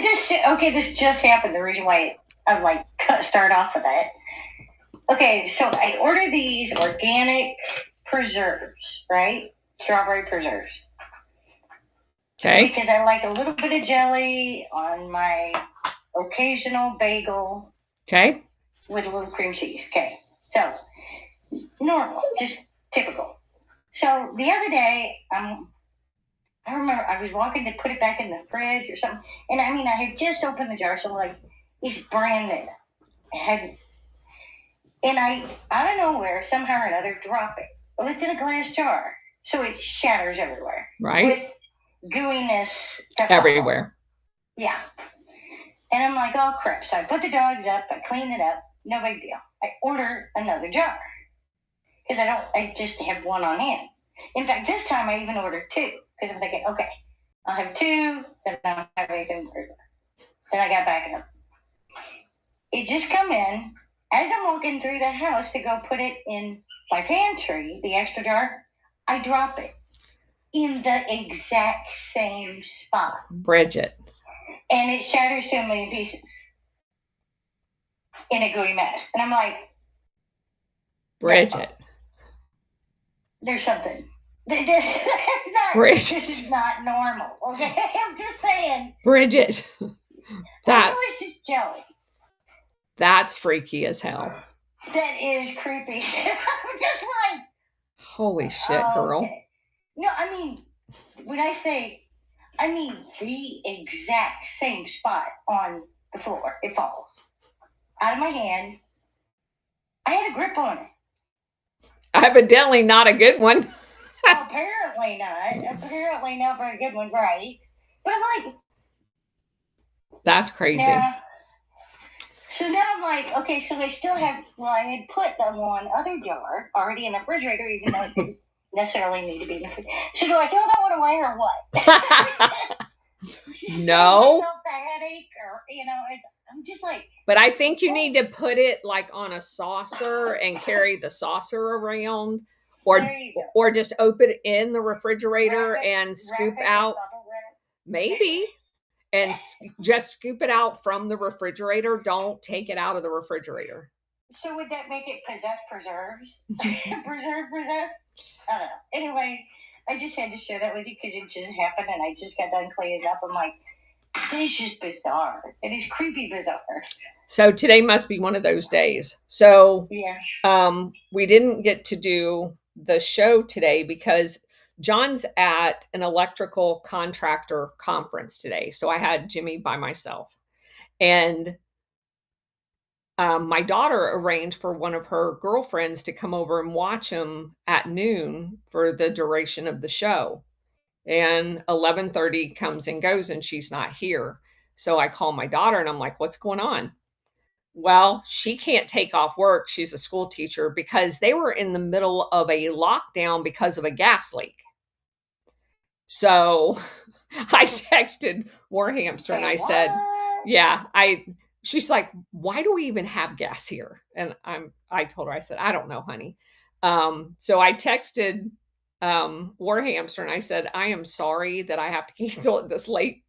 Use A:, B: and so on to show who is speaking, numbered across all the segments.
A: This just happened. The reason why I'm like start off with that. Okay, so I ordered these organic preserves, right? Strawberry preserves.
B: Okay.
A: Because I like a little bit of jelly on my occasional bagel.
B: Okay.
A: With a little cream cheese. Okay. So, normal, just typical. So, the other day, I remember I was walking to put it back in the fridge or something. And I mean, I had just opened the jar, so like, it's brand new. And I, out of nowhere, somehow or another, drop it. Well, it's in a glass jar. So it shatters everywhere.
B: Right.
A: With gooiness.
B: Everywhere.
A: Yeah. And I'm like, oh, crap. So I put the dogs up. I clean it up. No big deal. I order another jar. Because I just have one on hand. In fact, this time I even ordered two. Because I'm thinking, okay, I'll have two, then I'll have anything. Then I got back up. It just come in. As I'm walking through the house to go put it in my pantry, the extra jar, I drop it in the exact same spot.
B: Bridget.
A: And it shatters to a million pieces in a gooey mess. And I'm like,
B: Bridget.
A: There's something.
B: Bridget.
A: This is not normal. Okay, I'm just saying.
B: Bridget.
A: That's jelly.
B: That's freaky as hell.
A: That is creepy. I'm just like,
B: holy shit, girl.
A: Okay. No, I mean, when I say, I mean the exact same spot on the floor. It falls out of my hand. I had a grip on it.
B: Evidently not a good one.
A: Apparently not. Apparently not very good one, right? But I'm like,
B: that's crazy.
A: Yeah. So now I'm like, okay, so I still have, I had put the one other jar already in the refrigerator, even though it didn't necessarily need to be in the refrigerator. So do I throw that one away or what?
B: No.
A: The headache or, I'm just like.
B: But I think you need to put it like on a saucer and carry the saucer around or just open it in the refrigerator and scoop out. Maybe. And just scoop it out from the refrigerator. Don't take it out of the refrigerator.
A: So would that make it possess preserves? Preserve? I don't know. Anyway, I just had to share that with you because it just happened and I just got done cleaning up. I'm like, this is bizarre. It is creepy bizarre.
B: So today must be one of those days. So
A: yeah.
B: We didn't get to do the show today because John's at an electrical contractor conference today. So I had Jimmy by myself. And my daughter arranged for one of her girlfriends to come over and watch him at noon for the duration of the show. And 11:30 comes and goes and she's not here. So I call my daughter and I'm like, what's going on? Well, she can't take off work. She's a school teacher because they were in the middle of a lockdown because of a gas leak. So I texted Warhamster and I said, she's like, why do we even have gas here? And I told her, I said, I don't know, honey. So I texted Warhamster and I said, I am sorry that I have to cancel at this late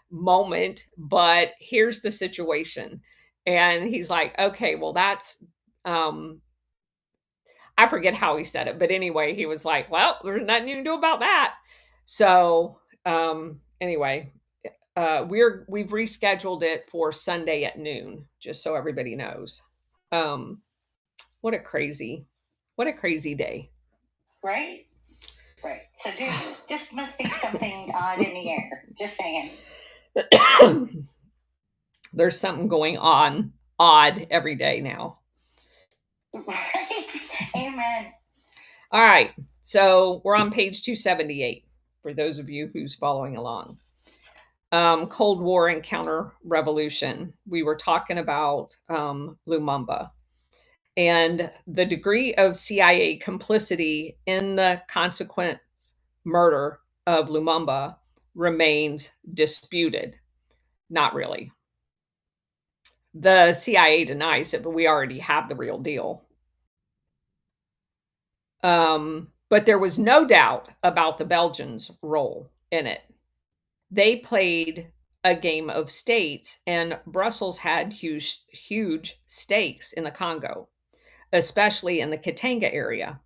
B: moment, but here's the situation. And he's like, okay, well, that's, I forget how he said it, but anyway, he was like, well, there's nothing you can do about that. So, anyway, we've rescheduled it for Sunday at noon, just so everybody knows. What a crazy day.
A: Right. So just must be something odd in the air. Just saying.
B: There's something going on odd every day now.
A: Right. Amen.
B: All right. So we're on page 278 for those of you who's following along. Cold War and counter-revolution. We were talking about Lumumba and the degree of CIA complicity in the consequent murder of Lumumba remains disputed. Not really. The CIA denies it, but we already have the real deal. But there was no doubt about the Belgians' role in it. They played a game of states, and Brussels had huge stakes in the Congo, especially in the Katanga area.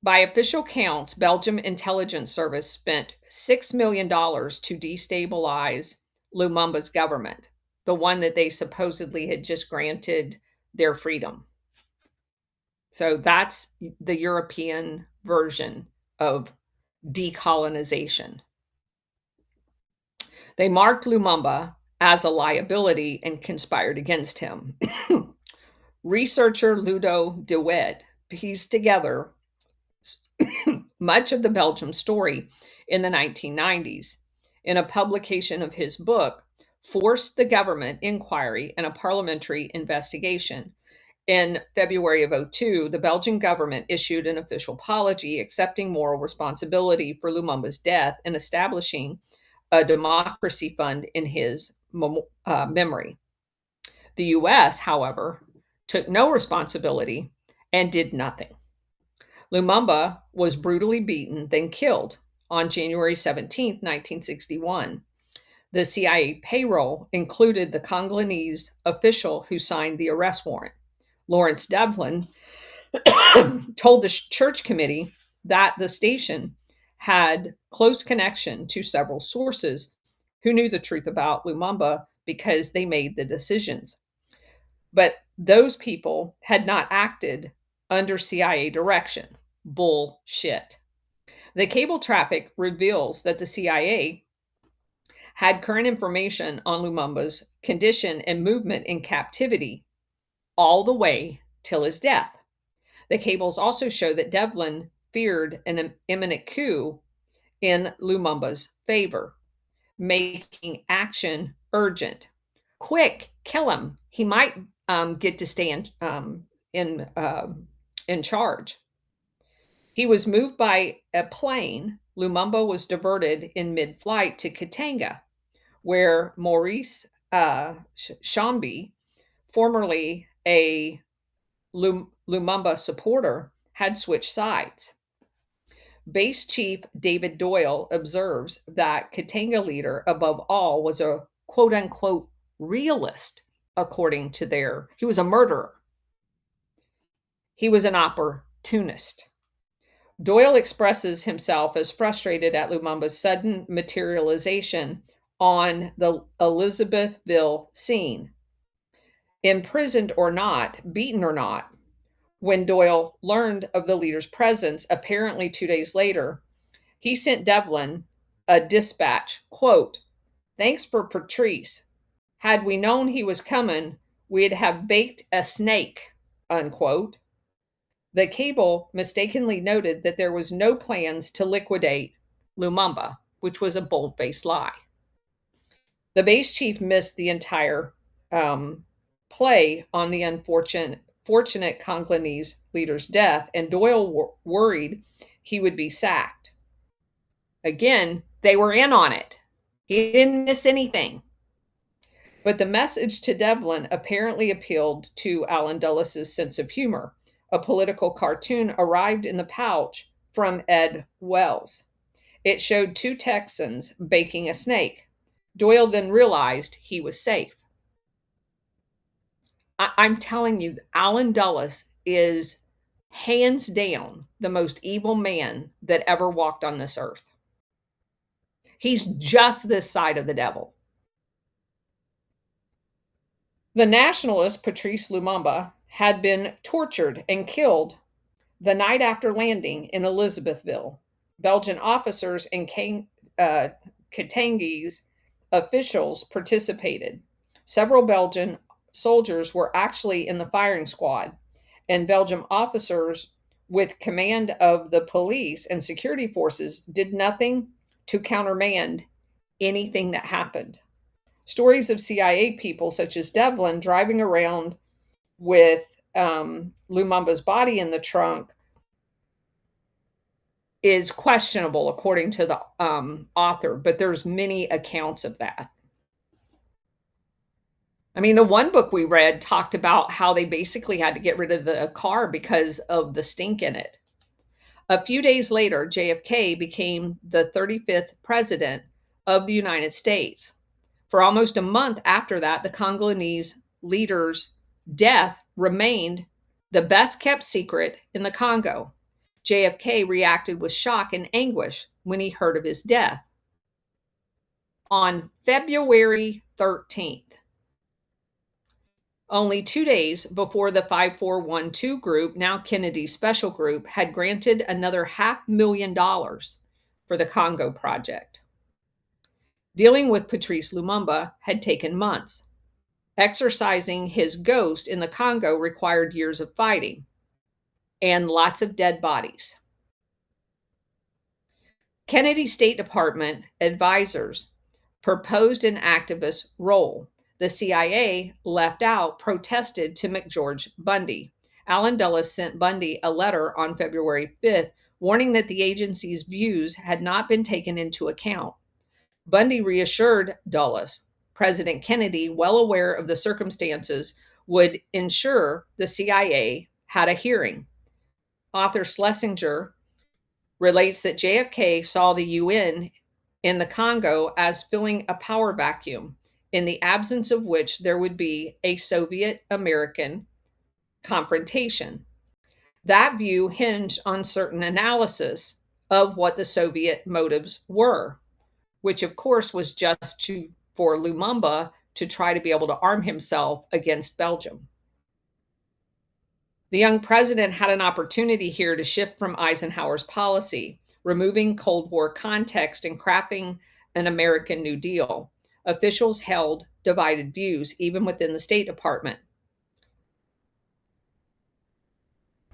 B: By official counts, Belgium intelligence service spent $6 million to destabilize Lumumba's government, the one that they supposedly had just granted their freedom. So that's the European version of decolonization. They marked Lumumba as a liability and conspired against him. Researcher Ludo de Witt pieced together much of the Belgium story in the 1990s. In a publication of his book, forced the government inquiry and a parliamentary investigation. In February of 2002, the Belgian government issued an official apology accepting moral responsibility for Lumumba's death and establishing a democracy fund in his memory. The US, however, took no responsibility and did nothing. Lumumba was brutally beaten, then killed on January 17, 1961. The CIA payroll included the Congolese official who signed the arrest warrant. Lawrence Devlin told the church committee that the station had close connection to several sources who knew the truth about Lumumba because they made the decisions. But those people had not acted under CIA direction. Bullshit. The cable traffic reveals that the CIA had current information on Lumumba's condition and movement in captivity all the way till his death. The cables also show that Devlin feared an imminent coup in Lumumba's favor, making action urgent. Quick, kill him. He might get to stay in charge. He was moved by a plane. Lumumba was diverted in mid-flight to Katanga, where Maurice Chambi, formerly a Lumumba supporter, had switched sides. Base Chief David Doyle observes that Katanga leader, above all, was a quote-unquote realist, according to he was a murderer. He was an opportunist. Doyle expresses himself as frustrated at Lumumba's sudden materialization on the Elizabethville scene. Imprisoned or not, beaten or not, when Doyle learned of the leader's presence, apparently 2 days later, he sent Devlin a dispatch, quote, "Thanks for Patrice. Had we known he was coming, we'd have baked a snake," unquote. The cable mistakenly noted that there was no plans to liquidate Lumumba, which was a bold-faced lie. The base chief missed the entire play on the unfortunate Congolese leader's death, and Doyle worried he would be sacked. Again, they were in on it. He didn't miss anything. But the message to Devlin apparently appealed to Alan Dulles' sense of humor. A political cartoon arrived in the pouch from Ed Wells. It showed two Texans baking a snake. Doyle then realized he was safe. I'm telling you, Alan Dulles is hands down the most evil man that ever walked on this earth. He's just this side of the devil. The nationalist Patrice Lumumba had been tortured and killed the night after landing in Elizabethville. Belgian officers and Katangese officials participated. Several Belgian soldiers were actually in the firing squad, and Belgian officers with command of the police and security forces did nothing to countermand anything that happened. Stories of CIA people such as Devlin driving around with Lumumba's body in the trunk is questionable, according to the author, but there's many accounts of that. I mean, the one book we read talked about how they basically had to get rid of the car because of the stink in it. A few days later, JFK became the 35th president of the United States. For almost a month after that, the Congolese leader's death remained the best kept secret in the Congo. JFK reacted with shock and anguish when he heard of his death. On February 13th, only 2 days before the 5412 group, now Kennedy's special group, had granted another $500,000 for the Congo project. Dealing with Patrice Lumumba had taken months. Exorcising his ghost in the Congo required years of fighting and lots of dead bodies. Kennedy's State Department advisors proposed an activist role. The CIA, left out, protested to McGeorge Bundy. Allen Dulles sent Bundy a letter on February 5th warning that the agency's views had not been taken into account. Bundy reassured Dulles President Kennedy, well aware of the circumstances, would ensure the CIA had a hearing. Author Schlesinger relates that JFK saw the UN in the Congo as filling a power vacuum, in the absence of which there would be a Soviet-American confrontation. That view hinged on certain analysis of what the Soviet motives were, which of course was just for Lumumba to try to be able to arm himself against Belgium. The young president had an opportunity here to shift from Eisenhower's policy, removing Cold War context and crafting an American New Deal. Officials held divided views, even within the State Department.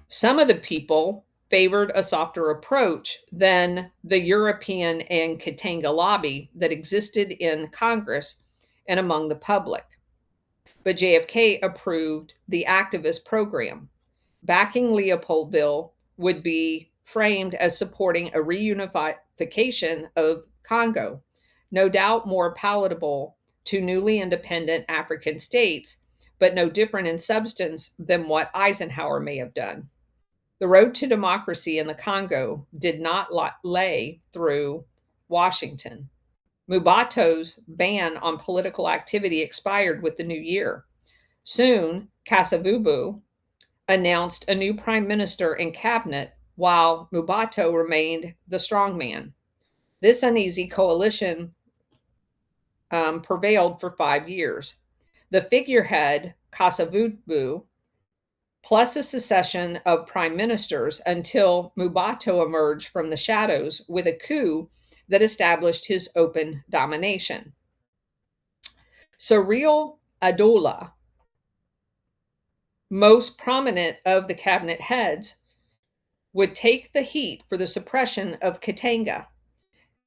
B: Some of the people favored a softer approach than the European and Katanga lobby that existed in Congress and among the public. But JFK approved the activist program. Backing Leopoldville would be framed as supporting a reunification of Congo, no doubt more palatable to newly independent African states, but no different in substance than what Eisenhower may have done. The road to democracy in the Congo did not lay through Washington. Mubato's ban on political activity expired with the new year. Soon, Kasavubu announced a new prime minister and cabinet, while Mubato remained the strongman. This uneasy coalition prevailed for 5 years. The figurehead, Kasavubu, plus a succession of prime ministers until Mubato emerged from the shadows with a coup that established his open domination. Cyril Adoula, most prominent of the cabinet heads, would take the heat for the suppression of Katanga.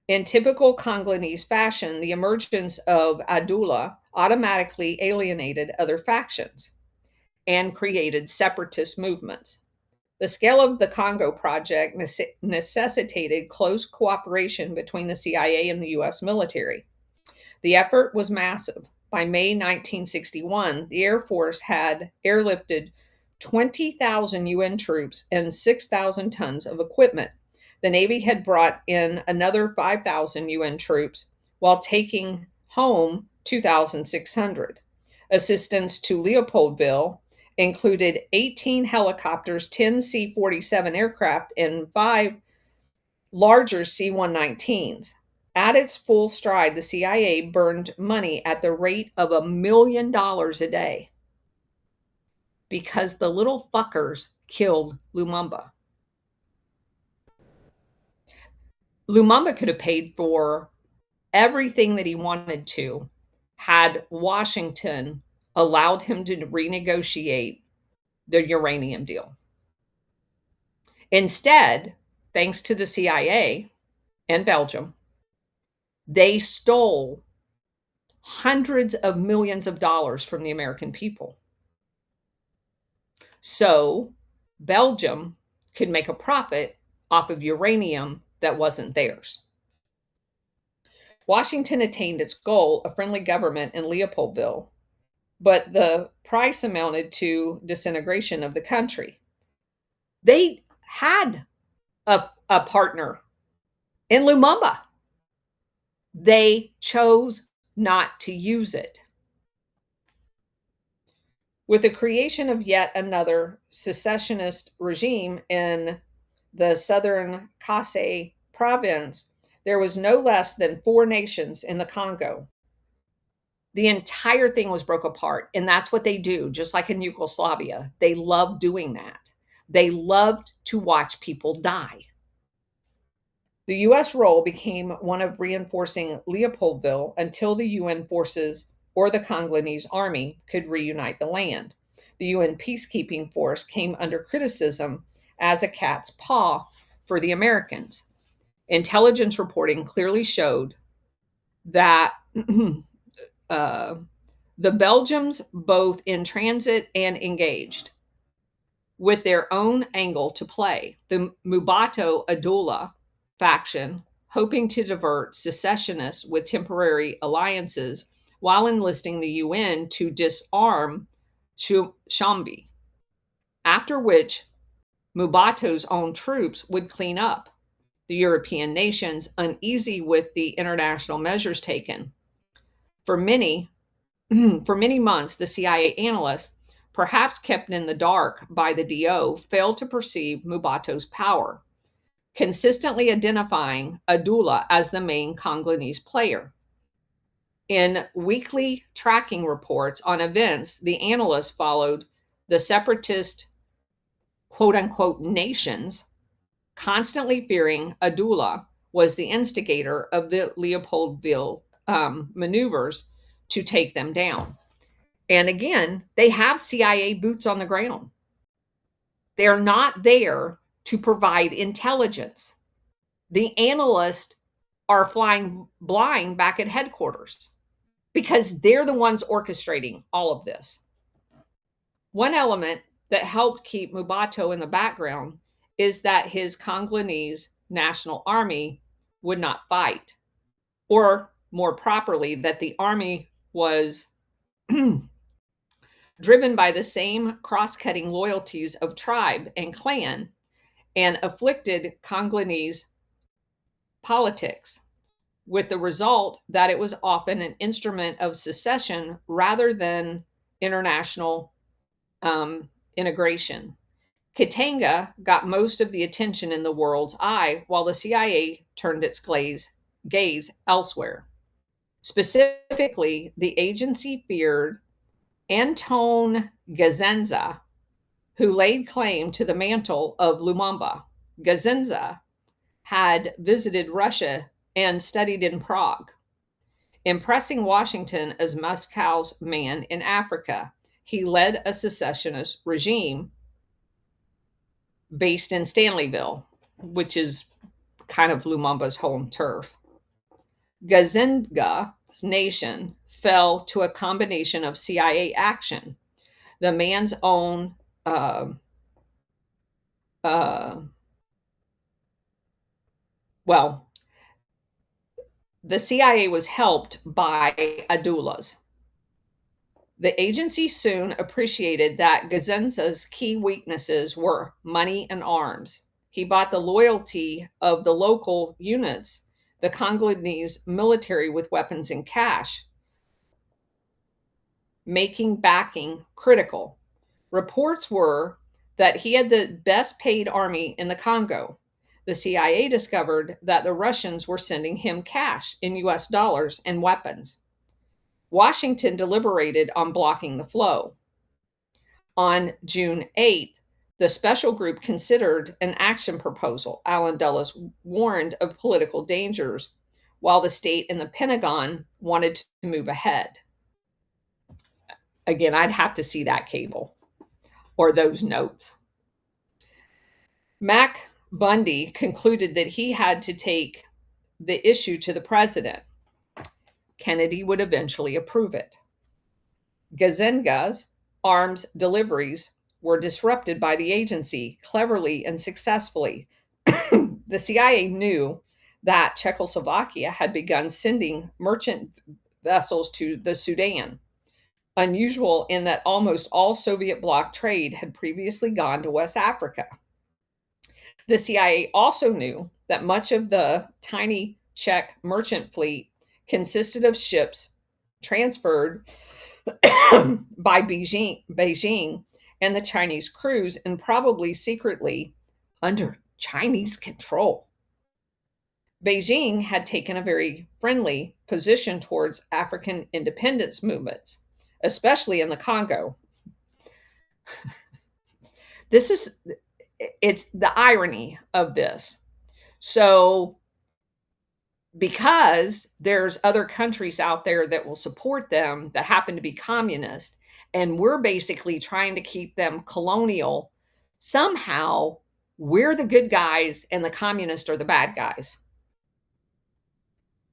B: In typical Congolese fashion, the emergence of Adoula automatically alienated other factions and created separatist movements. The scale of the Congo project necessitated close cooperation between the CIA and the U.S. military. The effort was massive. By May 1961, the Air Force had airlifted 20,000 UN troops and 6,000 tons of equipment. The Navy had brought in another 5,000 UN troops while taking home 2,600. Assistance to Leopoldville included 18 helicopters, 10 C-47 aircraft, and 5 larger C-119s. At its full stride, the CIA burned money at the rate of $1 million a day because the little fuckers killed Lumumba. Lumumba could have paid for everything that he wanted to had Washington allowed him to renegotiate the uranium deal. Instead, thanks to the CIA and Belgium, they stole hundreds of millions of dollars from the American people. So Belgium could make a profit off of uranium that wasn't theirs. Washington attained its goal, a friendly government in Leopoldville, but the price amounted to disintegration of the country. They had a partner in Lumumba. They chose not to use it. With the creation of yet another secessionist regime in the southern Kasai province, there was no less than 4 nations in the Congo. The entire thing was broke apart, and that's what they do, just like in Yugoslavia. They love doing that. They loved to watch people die. The U.S. role became one of reinforcing Leopoldville until the UN forces or the Congolese army could reunite the land. The UN peacekeeping force came under criticism as a cat's paw for the Americans. Intelligence reporting clearly showed that the Belgians, both in transit and engaged, with their own angle to play. The Mubato Adoula faction, hoping to divert secessionists with temporary alliances while enlisting the UN to disarm Shambi, after which Mubato's own troops would clean up. The European nations, uneasy with the international measures taken. For many months, the CIA analysts, perhaps kept in the dark by the DO, failed to perceive Mubato's power, consistently identifying Adoula as the main Congolese player. In weekly tracking reports on events, the analysts followed the separatist quote-unquote nations, constantly fearing Adoula was the instigator of the Leopoldville maneuvers to take them down. And again, they have CIA boots on the ground. They're not there to provide intelligence. The analysts are flying blind back at headquarters because they're the ones orchestrating all of this. One element that helped keep Mubato in the background is that his Congolese National Army would not fight, or more properly, that the army was driven by the same cross-cutting loyalties of tribe and clan and afflicted Congolese politics, with the result that it was often an instrument of secession rather than international integration. Katanga got most of the attention in the world's eye, while the CIA turned its gaze elsewhere. Specifically, the agency feared Anton Gazenga, who laid claim to the mantle of Lumumba. Gazenga had visited Russia and studied in Prague. Impressing Washington as Moscow's man in Africa, he led a secessionist regime based in Stanleyville, which is kind of Lumumba's home turf. Gazenga's nation fell to a combination of CIA action, the man's own the CIA was helped by Adoula's. The agency soon appreciated that Gazenga's key weaknesses were money and arms. He bought the loyalty of the local units, the Congolese military, with weapons and cash, making backing critical. Reports were that he had the best paid army in the Congo. The CIA discovered that the Russians were sending him cash in US dollars and weapons. Washington deliberated on blocking the flow. On June 8th, the special group considered an action proposal. Allen Dulles warned of political dangers, while the state and the Pentagon wanted to move ahead. Again, I'd have to see that cable or those notes. Mac Bundy concluded that he had to take the issue to the president. Kennedy would eventually approve it. Gazenga's arms deliveries were disrupted by the agency cleverly and successfully. The CIA knew that Czechoslovakia had begun sending merchant vessels to the Sudan, unusual in that almost all Soviet bloc trade had previously gone to West Africa. The CIA also knew that much of the tiny Czech merchant fleet consisted of ships transferred by Beijing and the Chinese crews, and probably secretly under Chinese control. Beijing had taken a very friendly position towards African independence movements, especially in the Congo. It's the irony of this. So, because there's other countries out there that will support them that happen to be communist, and we're basically trying to keep them colonial, somehow we're the good guys and the communists are the bad guys.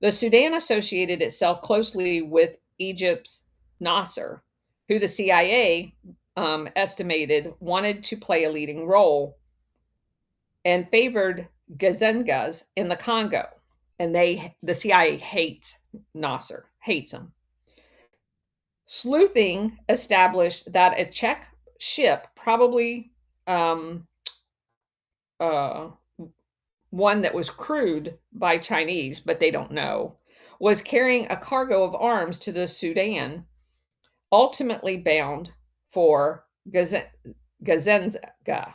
B: The Sudan associated itself closely with Egypt's Nasser, who the CIA estimated wanted to play a leading role and favored Gazengas in the Congo. And the CIA hates Nasser, hates him. Sleuthing established that a Czech ship, probably one that was crewed by Chinese, but they don't know, was carrying a cargo of arms to the Sudan, ultimately bound for Gazenga.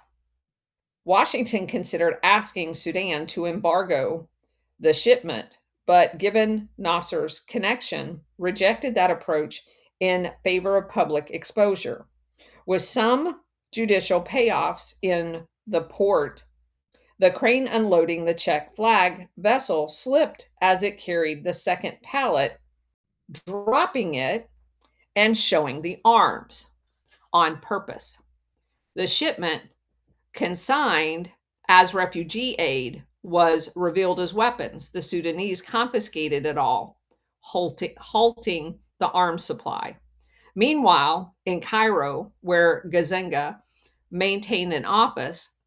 B: Washington considered asking Sudan to embargo the shipment, but given Nasser's connection, rejected that approach in favor of public exposure. With some judicial payoffs in the port, the crane unloading the Czech flag vessel slipped as it carried the second pallet, dropping it and showing the arms on purpose. The shipment, consigned as refugee aid, was revealed as weapons. The Sudanese confiscated it all, halting the arms supply. Meanwhile, in Cairo, where Gazenga maintained an office,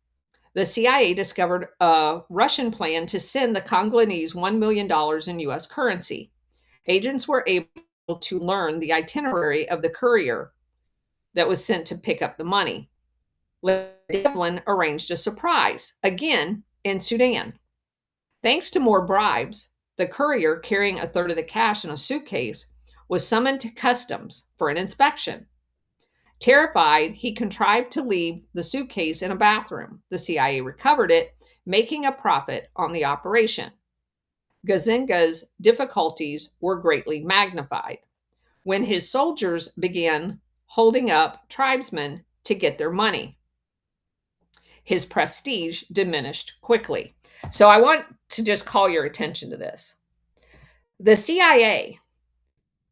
B: the CIA discovered a Russian plan to send the Congolese $1 million in U.S. currency. Agents were able to learn the itinerary of the courier that was sent to pick up the money. Devlin arranged a surprise, again in Sudan. Thanks to more bribes, the courier, carrying a third of the cash in a suitcase, was summoned to customs for an inspection. Terrified, he contrived to leave the suitcase in a bathroom. The CIA recovered it, making a profit on the operation. Gazenga's difficulties were greatly magnified when his soldiers began holding up tribesmen to get their money. His prestige diminished quickly. So I want to just call your attention to this. The CIA,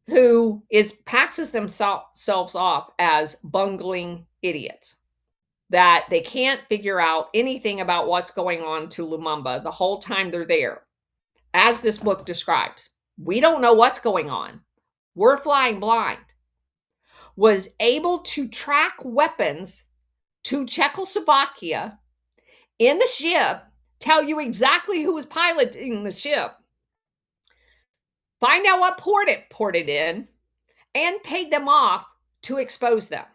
B: who passes themselves off as bungling idiots, that they can't figure out anything about what's going on to Lumumba the whole time they're there. As this book describes, we don't know what's going on. We're flying blind. Was able to track weapons to Czechoslovakia in the ship, tell you exactly who was piloting the ship, find out what port it ported in, and paid them off to expose them.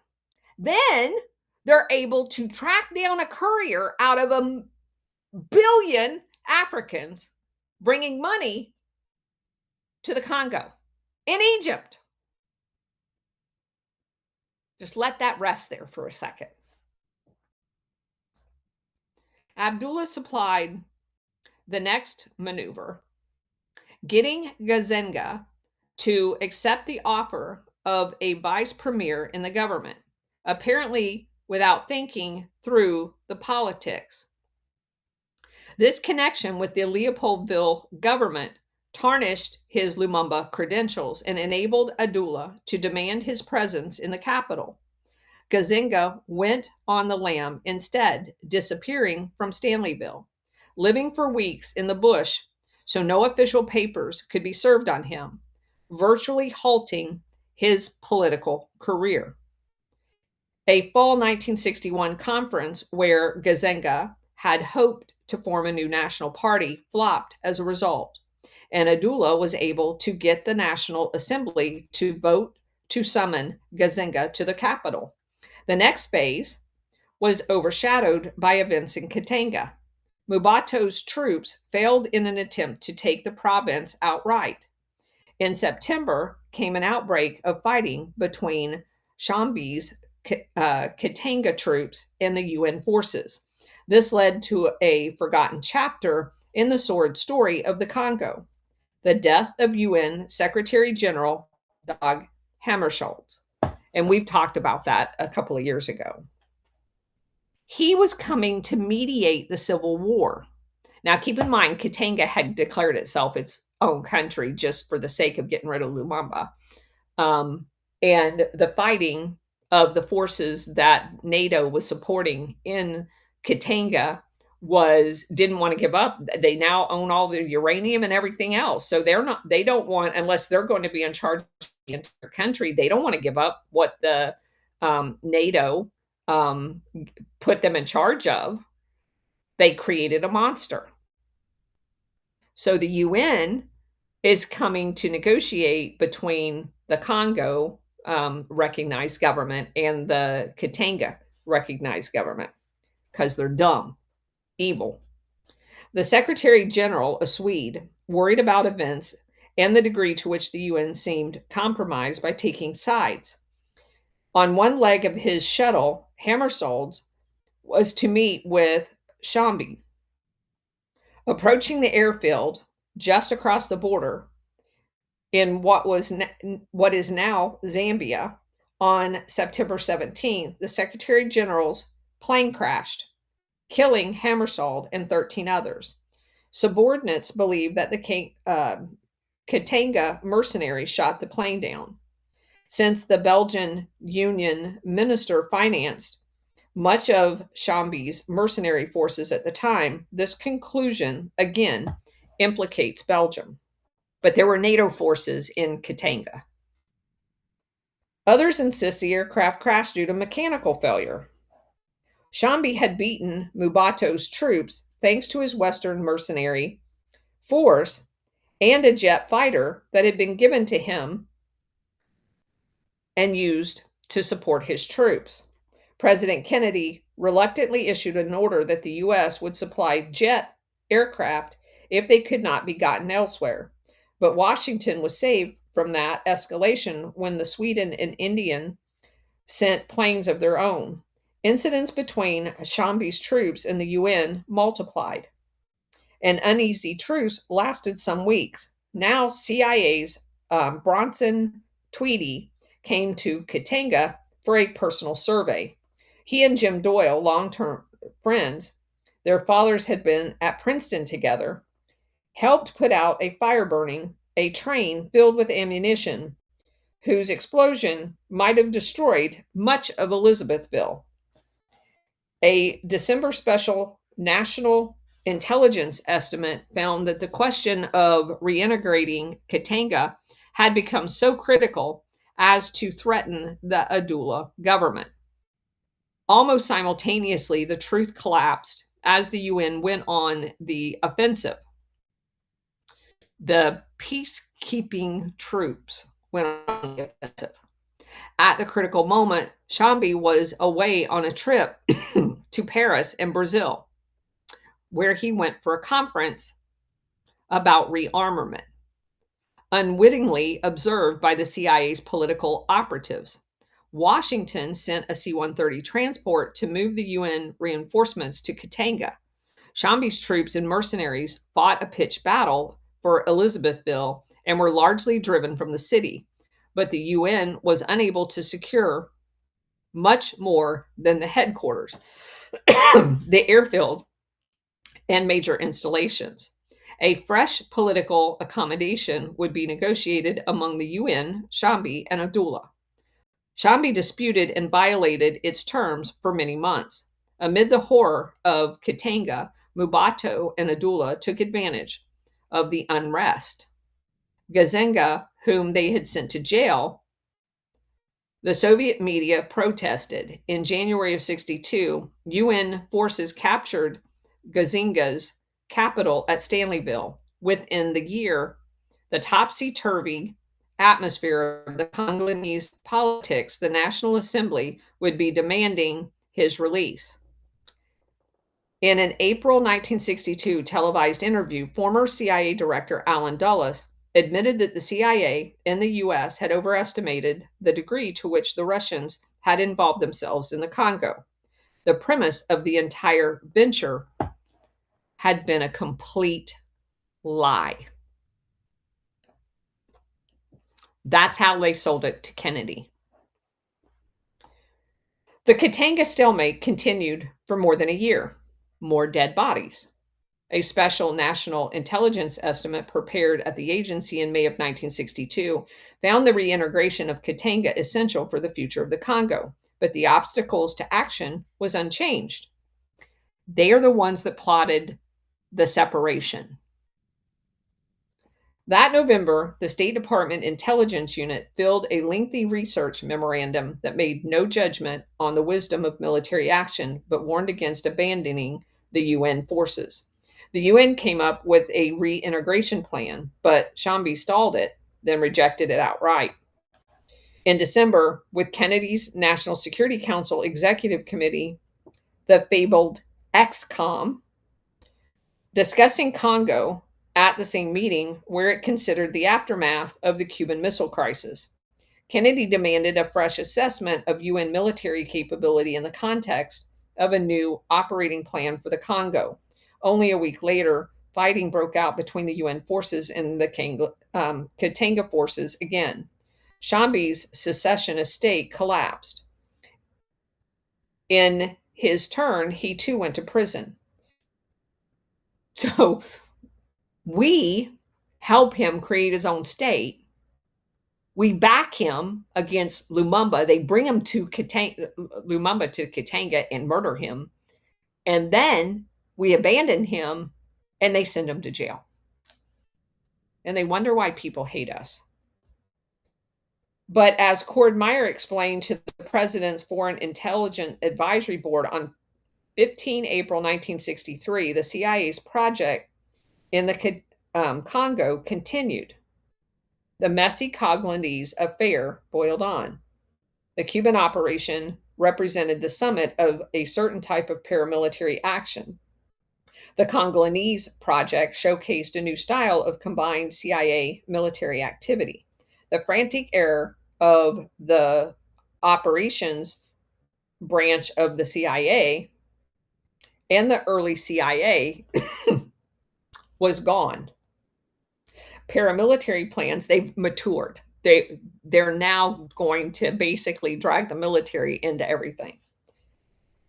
B: Then they're able to track down a courier out of 1 billion Africans bringing money to the Congo in Egypt. Just let that rest there for a second. Abdullah supplied the next maneuver, getting Gazenga to accept the offer of a vice premier in the government, apparently without thinking through the politics. This connection with the Leopoldville government tarnished his Lumumba credentials and enabled Abdullah to demand his presence in the capital. Gazenga went on the lam instead, disappearing from Stanleyville, living for weeks in the bush so no official papers could be served on him, virtually halting his political career. A fall 1961 conference where Gazenga had hoped to form a new national party flopped as a result, and Abdullah was able to get the National Assembly to vote to summon Gazenga to the capital. The next phase was overshadowed by events in Katanga. Mubato's troops failed in an attempt to take the province outright. In September came an outbreak of fighting between Shambi's Katanga troops and the UN forces. This led to a forgotten chapter in the sword story of the Congo, the death of UN Secretary General Dag Hammarskjöld. And we've talked about that a couple of years ago. He was coming to mediate the civil war. Now, keep in mind, Katanga had declared itself its own country just for the sake of getting rid of Lumumba. And the fighting of the forces that NATO was supporting in Katanga didn't want to give up. They now own all the uranium and everything else. So they don't want, unless they're going to be in charge of the entire country, they don't want to give up what the NATO put them in charge of. They created a monster. So the UN is coming to negotiate between the Congo recognized government and the Katanga recognized government because they're dumb, evil. The Secretary General, a Swede, worried about events and the degree to which the UN seemed compromised by taking sides. On one leg of his shuttle, Hammarskjöld was to meet with Shambi. Approaching the airfield just across the border in what is now Zambia on September 17th, the Secretary General's plane crashed, killing Hammarskjöld and 13 others. Subordinates believe that the Katanga mercenaries shot the plane down. Since the Belgian Union minister financed much of Shambi's mercenary forces at the time, this conclusion again implicates Belgium. But there were NATO forces in Katanga. Others insist the aircraft crashed due to mechanical failure. Shambi had beaten Mubato's troops thanks to his Western mercenary force and a jet fighter that had been given to him and used to support his troops. President Kennedy reluctantly issued an order that the U.S. would supply jet aircraft if they could not be gotten elsewhere. But Washington was saved from that escalation when the Sweden and Indian sent planes of their own. Incidents between Shambi's troops and the UN multiplied. An uneasy truce lasted some weeks. Now CIA's Bronson Tweedy came to Katanga for a personal survey. He and Jim Doyle, long-term friends, their fathers had been at Princeton together, helped put out a fire burning a train filled with ammunition whose explosion might have destroyed much of Elizabethville. A December special national intelligence estimate found that the question of reintegrating Katanga had become so critical as to threaten the Adula government. Almost simultaneously, the truth collapsed as the UN went on the offensive. The peacekeeping troops went on the offensive. At the critical moment, Shambi was away on a trip to Paris and Brazil, where he went for a conference about rearmament, unwittingly observed by the CIA's political operatives. Washington sent a C-130 transport to move the UN reinforcements to Katanga. Shambi's troops and mercenaries fought a pitched battle for Elizabethville and were largely driven from the city, but the UN was unable to secure much more than the headquarters, the airfield, and major installations. A fresh political accommodation would be negotiated among the UN, Shambi, and Adula. Shambi disputed and violated its terms for many months. Amid the horror of Katanga, Mubato and Adula took advantage of the unrest. Gazenga, whom they had sent to jail, the Soviet media protested. In January of 1962, UN forces captured Gazenga's capital at Stanleyville. Within the year, the topsy-turvy atmosphere of the Congolese politics, the National Assembly would be demanding his release. In an April 1962 televised interview, former CIA Director Alan Dulles admitted that the CIA and the US had overestimated the degree to which the Russians had involved themselves in the Congo. The premise of the entire venture had been a complete lie. That's how they sold it to Kennedy. The Katanga stalemate continued for more than a year. More dead bodies. A special national intelligence estimate prepared at the agency in May of 1962 found the reintegration of Katanga essential for the future of the Congo, but the obstacles to action was unchanged. They are the ones that plotted the separation. That November, the State Department Intelligence Unit filled a lengthy research memorandum that made no judgment on the wisdom of military action, but warned against abandoning the UN forces. The UN came up with a reintegration plan, but Shambi stalled it, then rejected it outright. In December, with Kennedy's National Security Council Executive Committee, the fabled XCOM, discussing Congo at the same meeting where it considered the aftermath of the Cuban Missile Crisis. Kennedy demanded a fresh assessment of UN military capability in the context of a new operating plan for the Congo. Only a week later, fighting broke out between the UN forces and the Katanga forces again. Shambi's secessionist state collapsed. In his turn, he too went to prison. So we help him create his own state. We back him against Lumumba. They bring him to Lumumba to Katanga and murder him. And then we abandon him and they send him to jail. And they wonder why people hate us. But as Cord Meyer explained to the President's Foreign Intelligence Advisory Board on 15 April 1963, the CIA's project in the Congo continued. The messy Congolese affair boiled on. The Cuban operation represented the summit of a certain type of paramilitary action. The Congolese project showcased a new style of combined CIA military activity. The frantic era of the operations branch of the CIA and the early CIA was gone. Paramilitary plans, they've matured. They're now going to basically drag the military into everything.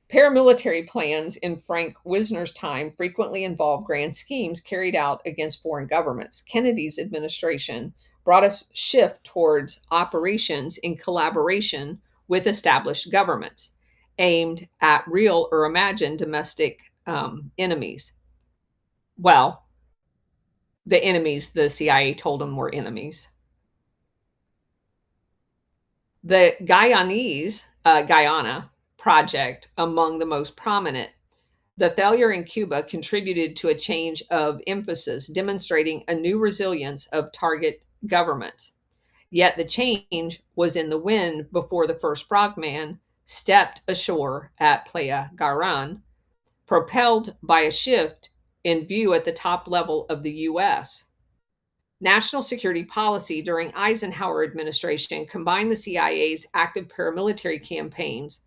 B: Paramilitary plans in Frank Wisner's time frequently involved grand schemes carried out against foreign governments. Kennedy's administration brought a shift towards operations in collaboration with established governments, aimed at real or imagined domestic enemies. Well, the enemies the CIA told them were enemies. The Guyana project, among the most prominent. The failure in Cuba contributed to a change of emphasis, demonstrating a new resilience of target governments. Yet the change was in the wind before the first frogman stepped ashore at Playa Garan, propelled by a shift in view at the top level of the U.S. National security policy during Eisenhower administration combined the CIA's active paramilitary campaigns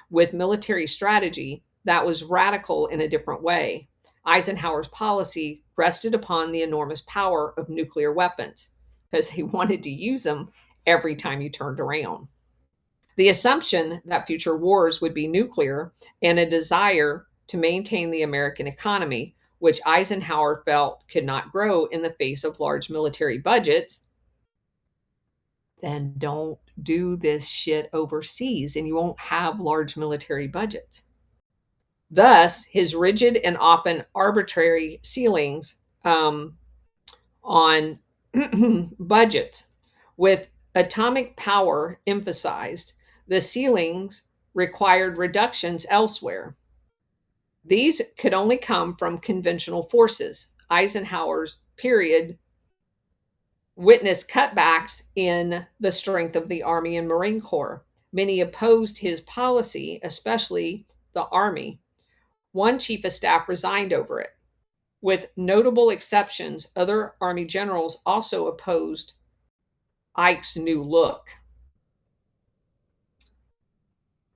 B: with military strategy that was radical in a different way. Eisenhower's policy rested upon the enormous power of nuclear weapons because he wanted to use them every time you turned around. The assumption that future wars would be nuclear and a desire to maintain the American economy, which Eisenhower felt could not grow in the face of large military budgets, then don't do this shit overseas and you won't have large military budgets. Thus, his rigid and often arbitrary ceilings on budgets. With atomic power emphasized, the ceilings required reductions elsewhere. These could only come from conventional forces. Eisenhower's period witnessed cutbacks in the strength of the Army and Marine Corps. Many opposed his policy, especially the Army. One chief of staff resigned over it. With notable exceptions, other Army generals also opposed Ike's new look.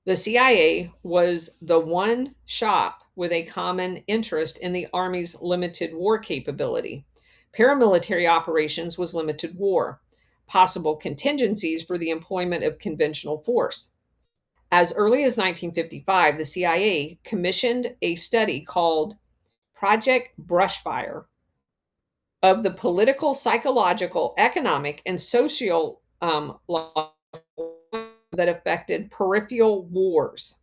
B: The CIA was the one shop with a common interest in the Army's limited war capability. Paramilitary operations was limited war, possible contingencies for the employment of conventional force. As early as 1955, the CIA commissioned a study called Project Brushfire of the political, psychological, economic, and social laws that affected peripheral wars,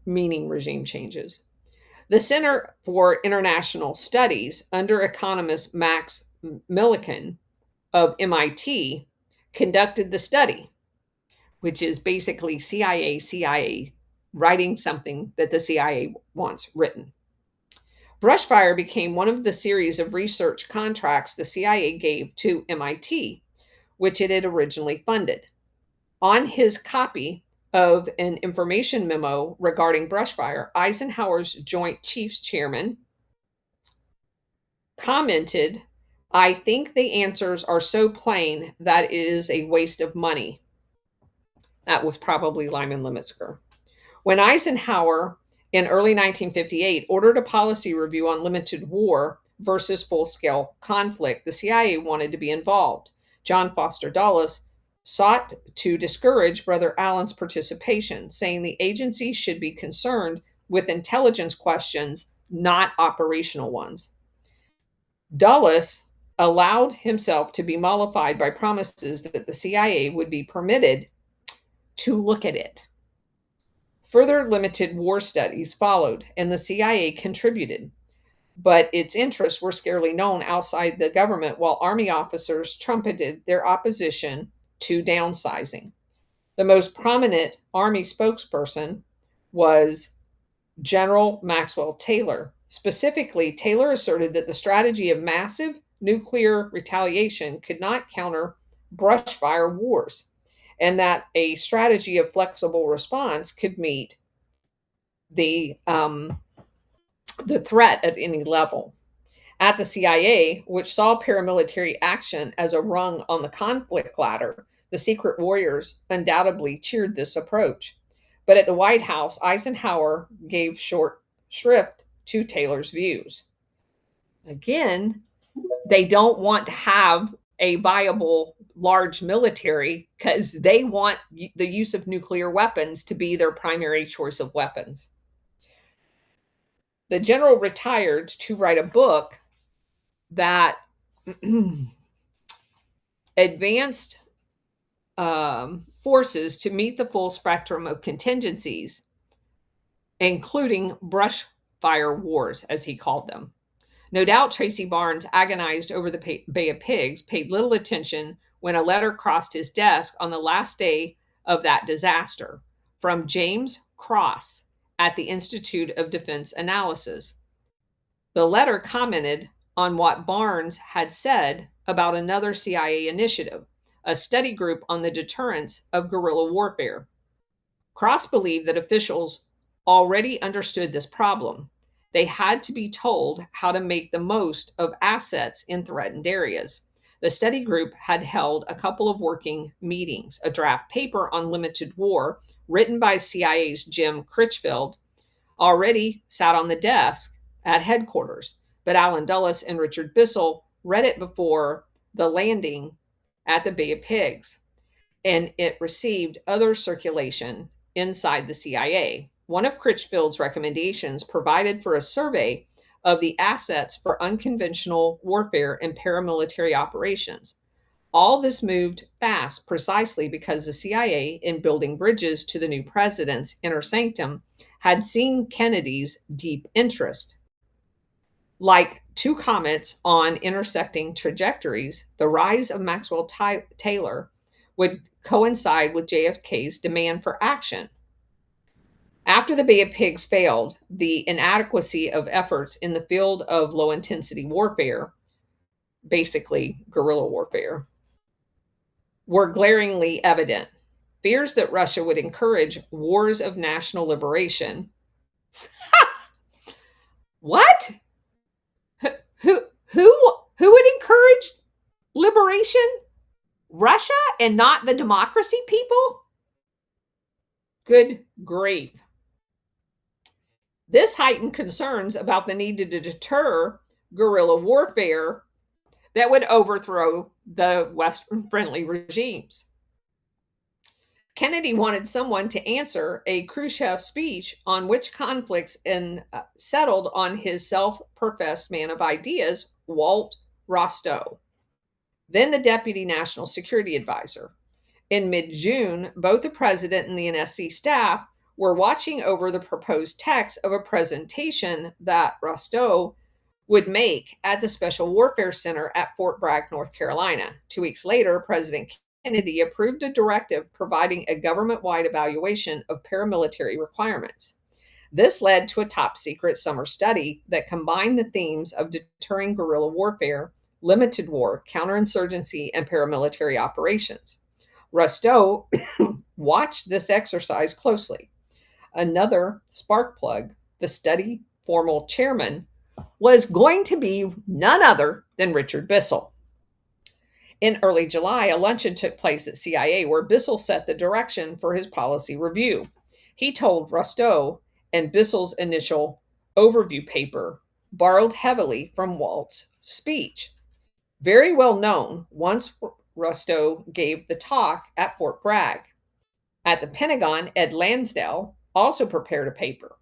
B: meaning regime changes. The Center for International Studies, under economist Max Millikan of MIT, conducted the study, which is basically CIA writing something that the CIA wants written. Brushfire became one of the series of research contracts the CIA gave to MIT, which it had originally funded. On his copy of an information memo regarding Brushfire, Eisenhower's Joint Chiefs Chairman commented, "I think the answers are so plain that it is a waste of money." That was probably Lyman Lemitsker. When Eisenhower, in early 1958, ordered a policy review on limited war versus full-scale conflict, the CIA wanted to be involved. John Foster Dulles sought to discourage Brother Allen's participation, saying the agency should be concerned with intelligence questions, not operational ones. Dulles allowed himself to be mollified by promises that the CIA would be permitted to look at it. Further limited war studies followed, and the CIA contributed, but its interests were scarcely known outside the government, while Army officers trumpeted their opposition to downsizing. The most prominent Army spokesperson was General Maxwell Taylor. Specifically, Taylor asserted that the strategy of massive nuclear retaliation could not counter brushfire wars, and that a strategy of flexible response could meet the threat at any level. At the CIA, which saw paramilitary action as a rung on the conflict ladder, the secret warriors undoubtedly cheered this approach. But at the White House, Eisenhower gave short shrift to Taylor's views. Again, they don't want to have a viable large military because they want the use of nuclear weapons to be their primary choice of weapons. The general retired to write a book that advanced forces to meet the full spectrum of contingencies, including brush fire wars, as he called them. No doubt Tracy Barnes, agonized over the Bay of Pigs, paid little attention when a letter crossed his desk on the last day of that disaster from James Cross at the Institute of Defense Analysis. The letter commented on what Barnes had said about another CIA initiative, a study group on the deterrence of guerrilla warfare. Cross believed that officials already understood this problem. They had to be told how to make the most of assets in threatened areas. The study group had held a couple of working meetings. A draft paper on limited war, written by CIA's Jim Critchfield, already sat on the desk at headquarters, but Alan Dulles and Richard Bissell read it before the landing at the Bay of Pigs, and it received other circulation inside the CIA. One of Critchfield's recommendations provided for a survey of the assets for unconventional warfare and paramilitary operations. All this moved fast precisely because the CIA, in building bridges to the new president's inner sanctum, had seen Kennedy's deep interest. Like two comets on intersecting trajectories, the rise of Maxwell Taylor would coincide with JFK's demand for action. After the Bay of Pigs failed, the inadequacy of efforts in the field of low-intensity warfare, basically guerrilla warfare, were glaringly evident. Fears that Russia would encourage wars of national liberation What? Who would encourage liberation? Russia and not the democracy people? Good grief. This heightened concerns about the need to deter guerrilla warfare that would overthrow the Western friendly regimes. Kennedy wanted someone to answer a Khrushchev speech on which conflicts settled on his self-professed man of ideas, Walt Rostow, then the Deputy National Security Advisor. In mid-June, both the president and the NSC staff were watching over the proposed text of a presentation that Rostow would make at the Special Warfare Center at Fort Bragg, North Carolina. 2 weeks later, President Kennedy approved a directive providing a government-wide evaluation of paramilitary requirements. This led to a top-secret summer study that combined the themes of deterring guerrilla warfare, limited war, counterinsurgency, and paramilitary operations. Rostow watched this exercise closely. Another spark plug, the study formal chairman, was going to be none other than Richard Bissell. In early July, a luncheon took place at CIA where Bissell set the direction for his policy review. He told Rostow, and Bissell's initial overview paper borrowed heavily from Walt's speech. Very well known once Rostow gave the talk at Fort Bragg. At the Pentagon, Ed Lansdale also prepared a paper,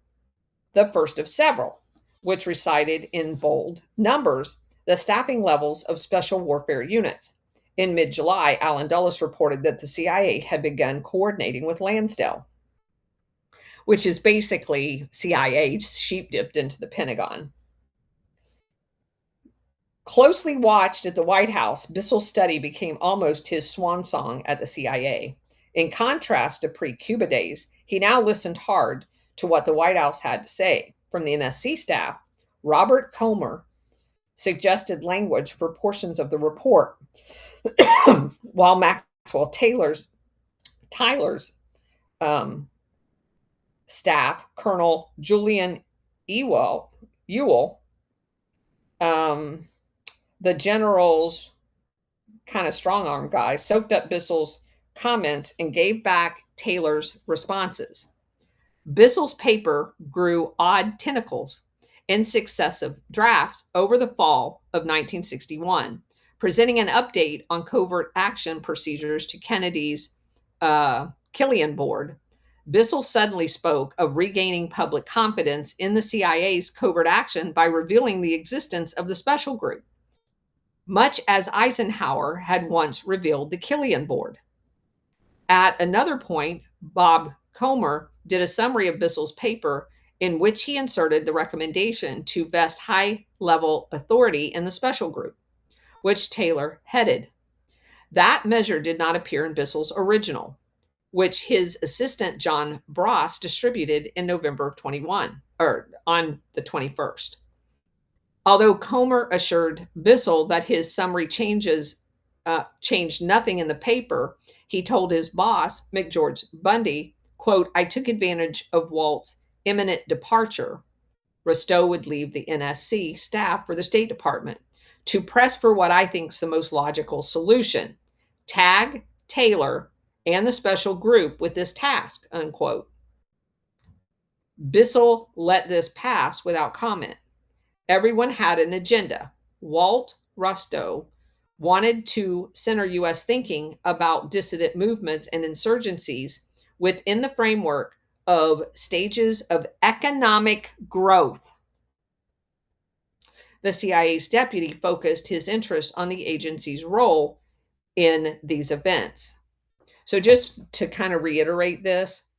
B: the first of several, which recited in bold numbers the staffing levels of special warfare units. In mid-July, Alan Dulles reported that the CIA had begun coordinating with Lansdale, which is basically CIA sheep-dipped into the Pentagon. Closely watched at the White House, Bissell's study became almost his swan song at the CIA. In contrast to pre-Cuba days, he now listened hard to what the White House had to say. From the NSC staff, Robert Comer suggested language for portions of the report, while Maxwell Tyler's staff, Colonel Julian Ewell, the general's kind of strong-arm guy, soaked up Bissell's comments and gave back Taylor's responses. Bissell's paper grew odd tentacles in successive drafts over the fall of 1961, presenting an update on covert action procedures to Kennedy's Killian board. Bissell suddenly spoke of regaining public confidence in the CIA's covert action by revealing the existence of the special group, much as Eisenhower had once revealed the Killian board. At another point, Bob Comer did a summary of Bissell's paper in which he inserted the recommendation to vest high-level authority in the special group, which Taylor headed. That measure did not appear in Bissell's original, which his assistant John Bross distributed in November of 21, or on the 21st. Although Comer assured Bissell that his summary changed nothing in the paper, he told his boss, McGeorge Bundy, quote, "I took advantage of Walt's imminent departure." Rostow would leave the NSC staff for the State Department to press for what I think is the most logical solution. Tag Taylor and the special group with this task, unquote. Bissell let this pass without comment. Everyone had an agenda. Walt Rostow wanted to center U.S. thinking about dissident movements and insurgencies within the framework of stages of economic growth. The CIA's deputy focused his interest on the agency's role in these events. So just to kind of reiterate this,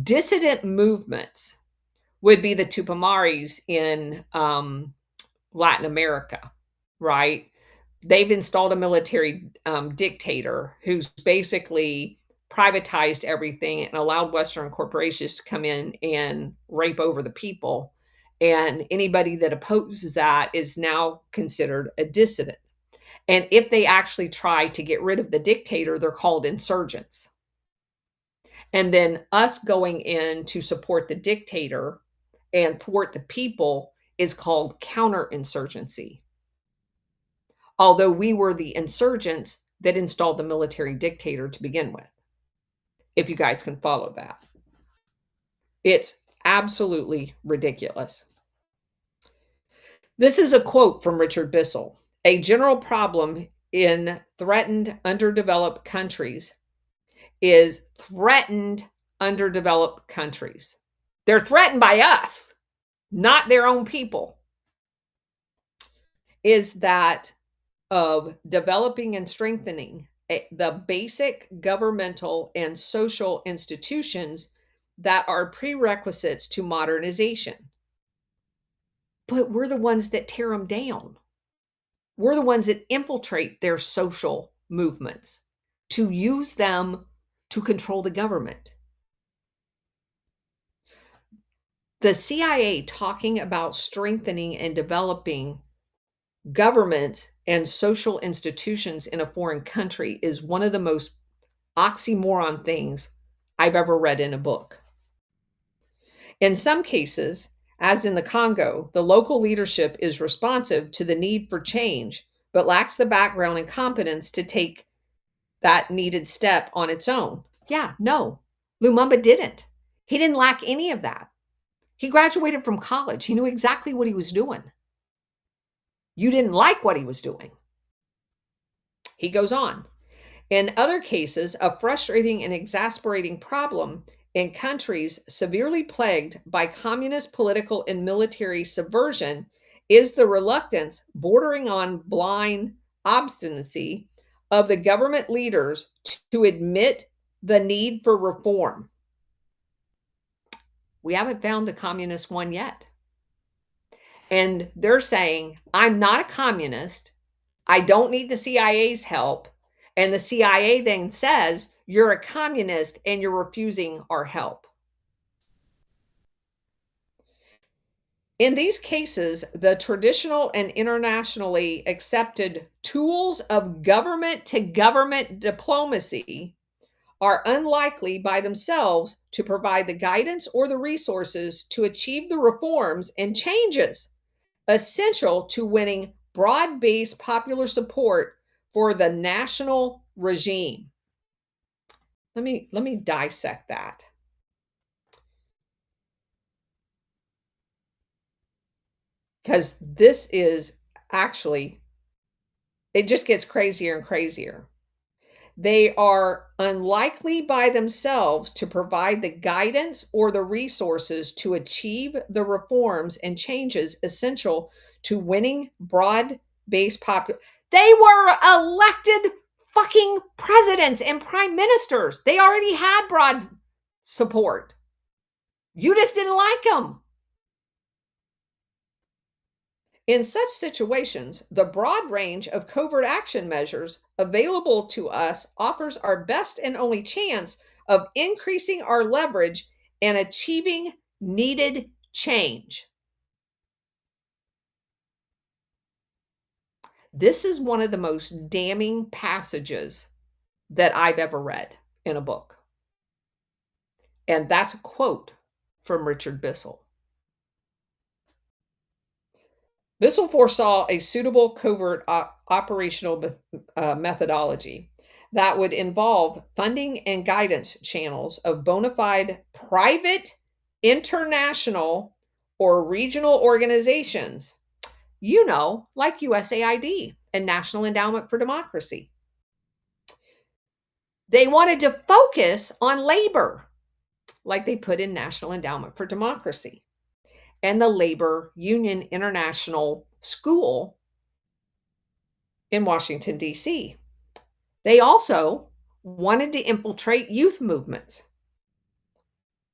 B: dissident movements would be the Tupamaros in Latin America, right? They've installed a military dictator who's basically privatized everything and allowed Western corporations to come in and rape over the people. And anybody that opposes that is now considered a dissident. And if they actually try to get rid of the dictator, they're called insurgents. And then us going in to support the dictator and thwart the people is called counterinsurgency. Although we were the insurgents that installed the military dictator to begin with, if you guys can follow that. It's absolutely ridiculous. This is a quote from Richard Bissell. A general problem in threatened, underdeveloped countries is threatened, underdeveloped countries. They're threatened by us, not their own people. Is that of developing and strengthening the basic governmental and social institutions that are prerequisites to modernization. But we're the ones that tear them down. We're the ones that infiltrate their social movements to use them to control the government. The CIA talking about strengthening and developing government and social institutions in a foreign country is one of the most oxymoron things I've ever read in a book. In some cases, as in the Congo, the local leadership is responsive to the need for change, but lacks the background and competence to take that needed step on its own. Yeah, no, Lumumba didn't. He didn't lack any of that. He graduated from college. He knew exactly what he was doing. You didn't like what he was doing. He goes on. In other cases, a frustrating and exasperating problem in countries severely plagued by communist political and military subversion is the reluctance, bordering on blind obstinacy, of the government leaders to admit the need for reform. We haven't found a communist one yet. And they're saying, I'm not a communist. I don't need the CIA's help. And the CIA then says, you're a communist and you're refusing our help. In these cases, the traditional and internationally accepted tools of government to government diplomacy are unlikely by themselves to provide the guidance or the resources to achieve the reforms and changes essential to winning broad-based popular support for the national regime. Let me dissect that. Because this is actually, it just gets crazier and crazier. They are unlikely by themselves to provide the guidance or the resources to achieve the reforms and changes essential to winning broad-based popular. They were elected fucking presidents and prime ministers. They already had broad support. You just didn't like them. In such situations, the broad range of covert action measures available to us offers our best and only chance of increasing our leverage and achieving needed change. This is one of the most damning passages that I've ever read in a book. And that's a quote from Richard Bissell. Bissell foresaw a suitable covert operational methodology that would involve funding and guidance channels of bona fide private, international, or regional organizations, like USAID and National Endowment for Democracy. They wanted to focus on labor, like they put in National Endowment for Democracy and the Labor Union International School in Washington, D.C. They also wanted to infiltrate youth movements,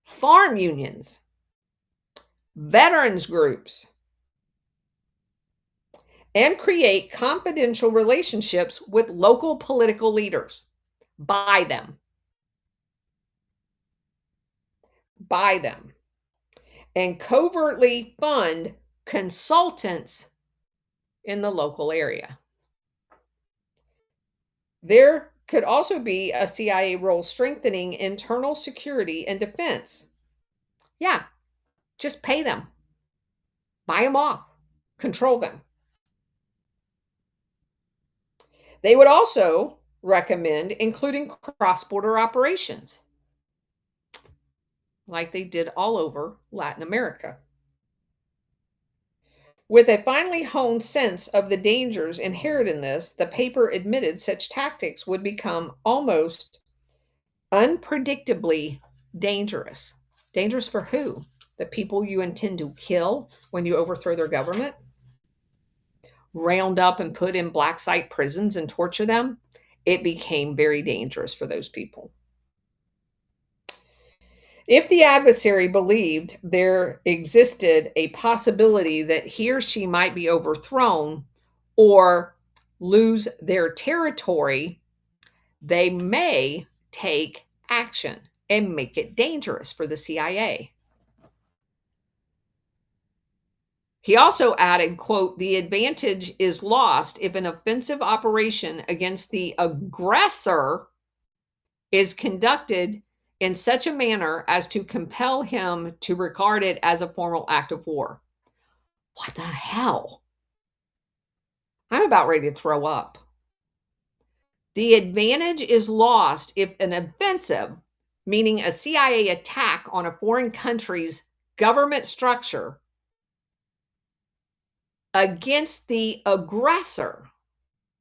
B: farm unions, veterans groups, and create confidential relationships with local political leaders. Buy them. And covertly fund consultants in the local area. There could also be a CIA role strengthening internal security and defense. Yeah, just pay them. Buy them off, control them. They would also recommend including cross-border operations, like they did all over Latin America. With a finely honed sense of the dangers inherent in this, the paper admitted such tactics would become almost unpredictably dangerous. Dangerous for who? The people you intend to kill when you overthrow their government? Round up and put in black site prisons and torture them? It became very dangerous for those people. If the adversary believed there existed a possibility that he or she might be overthrown or lose their territory, they may take action and make it dangerous for the CIA. He also added, quote, "The advantage is lost if an offensive operation against the aggressor is conducted in such a manner as to compel him to regard it as a formal act of war." What the hell? I'm about ready to throw up. The advantage is lost if an offensive, meaning a CIA attack on a foreign country's government structure against the aggressor,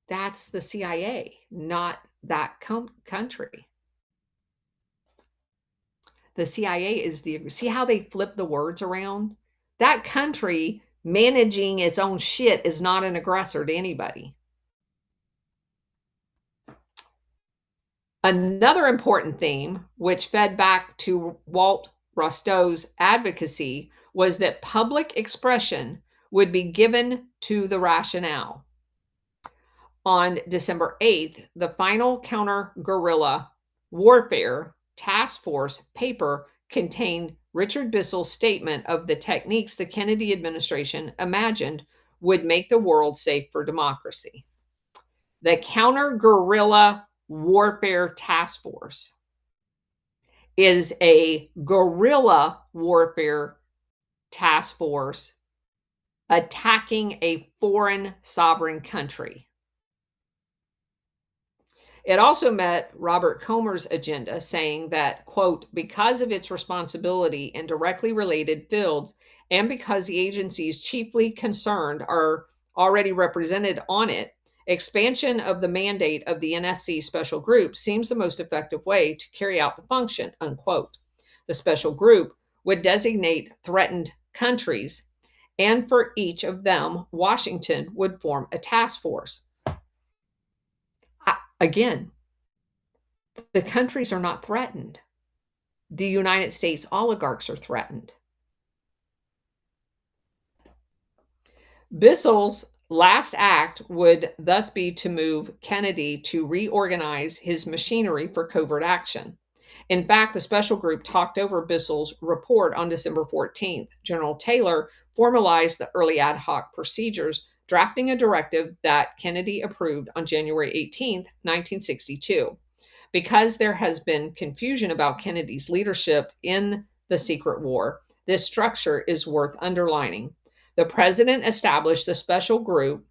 B: that's the CIA, not that country. The CIA is see how they flip the words around? That country managing its own shit is not an aggressor to anybody. Another important theme, which fed back to Walt Rostow's advocacy, was that public expression would be given to the rationale. On December 8th, the final counter-guerrilla warfare task force paper contained Richard Bissell's statement of the techniques the Kennedy administration imagined would make the world safe for democracy. The counter-guerrilla warfare task force is a guerrilla warfare task force attacking a foreign sovereign country. It also met Robert Comer's agenda, saying that, quote, "Because of its responsibility in directly related fields and because the agencies chiefly concerned are already represented on it, expansion of the mandate of the NSC special group seems the most effective way to carry out the function," unquote. The special group would designate threatened countries, and for each of them, Washington would form a task force. Again, the countries are not threatened. The United States oligarchs are threatened. Bissell's last act would thus be to move Kennedy to reorganize his machinery for covert action. In fact, the special group talked over Bissell's report on December 14th. General Taylor formalized the early ad hoc procedures, drafting a directive that Kennedy approved on January 18th, 1962. Because there has been confusion about Kennedy's leadership in the secret war, this structure is worth underlining. The president established the special group.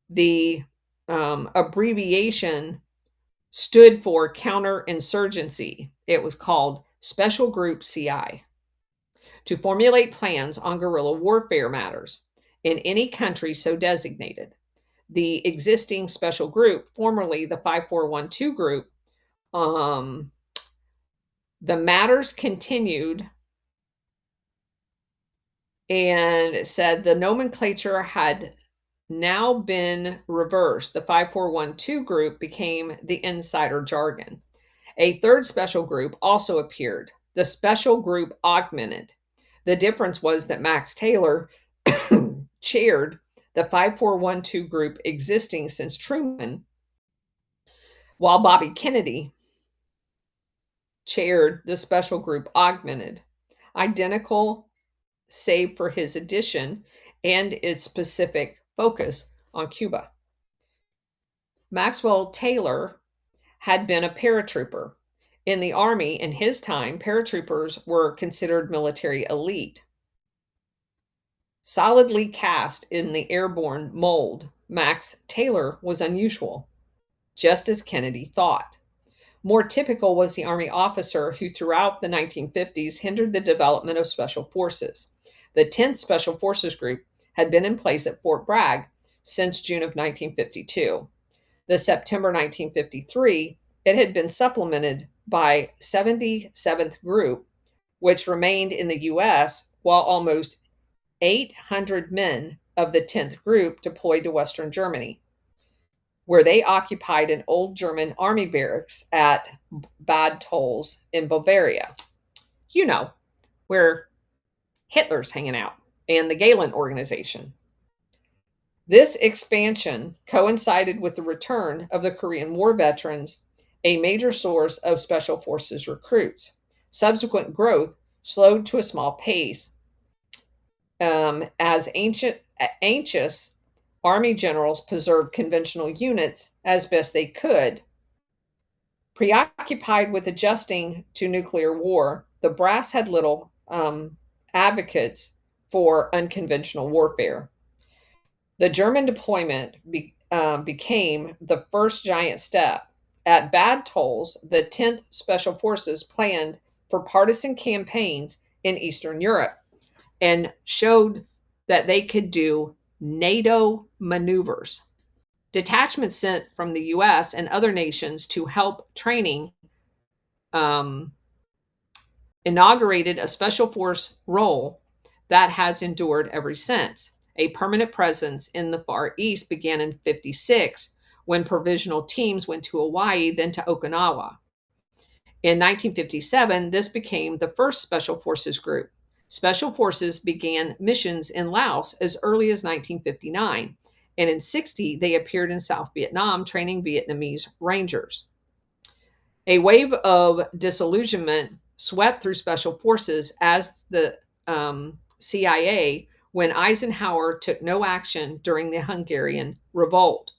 B: The abbreviation stood for Counterinsurgency. It was called Special Group CI, to formulate plans on guerrilla warfare matters in any country so designated. The existing special group, formerly the 5412 group, the matters continued and said the nomenclature had now been reversed. The 5412 group became the insider jargon. A third special group also appeared. The special group augmented. The difference was that Max Taylor chaired the 5412 group existing since Truman, while Bobby Kennedy chaired the special group augmented. Identical, save for his addition and its specific focus on Cuba. Maxwell Taylor had been a paratrooper. In the Army in his time, paratroopers were considered military elite. solidly cast in the airborne mold, Max Taylor was unusual, just as Kennedy thought. More typical was the Army officer who, throughout the 1950s, hindered the development of special forces. The 10th Special Forces Group had been in place at Fort Bragg since June of 1952. The September 1953, it had been supplemented by 77th Group, which remained in the U.S., while almost 800 men of the 10th Group deployed to Western Germany, where they occupied an old German army barracks at Bad Tolz in Bavaria. You know, where Hitler's hanging out, and the Galen organization. This expansion coincided with the return of the Korean War veterans, a major source of Special Forces recruits. Subsequent growth slowed to a small pace as anxious Army generals preserved conventional units as best they could. Preoccupied with adjusting to nuclear war, the brass had little advocates for unconventional warfare. The German deployment became the first giant step. At Bad Tolz, the 10th Special Forces planned for partisan campaigns in Eastern Europe and showed that they could do NATO maneuvers. Detachments sent from the U.S. and other nations to help training inaugurated a special force role that has endured ever since. A permanent presence in the Far East began in 1956 when provisional teams went to Hawaii, then to Okinawa. In 1957, this became the first Special Forces Group. Special Forces began missions in Laos as early as 1959, and in 1960, they appeared in South Vietnam training Vietnamese Rangers. A wave of disillusionment swept through Special Forces as the CIA when Eisenhower took no action during the Hungarian revolt.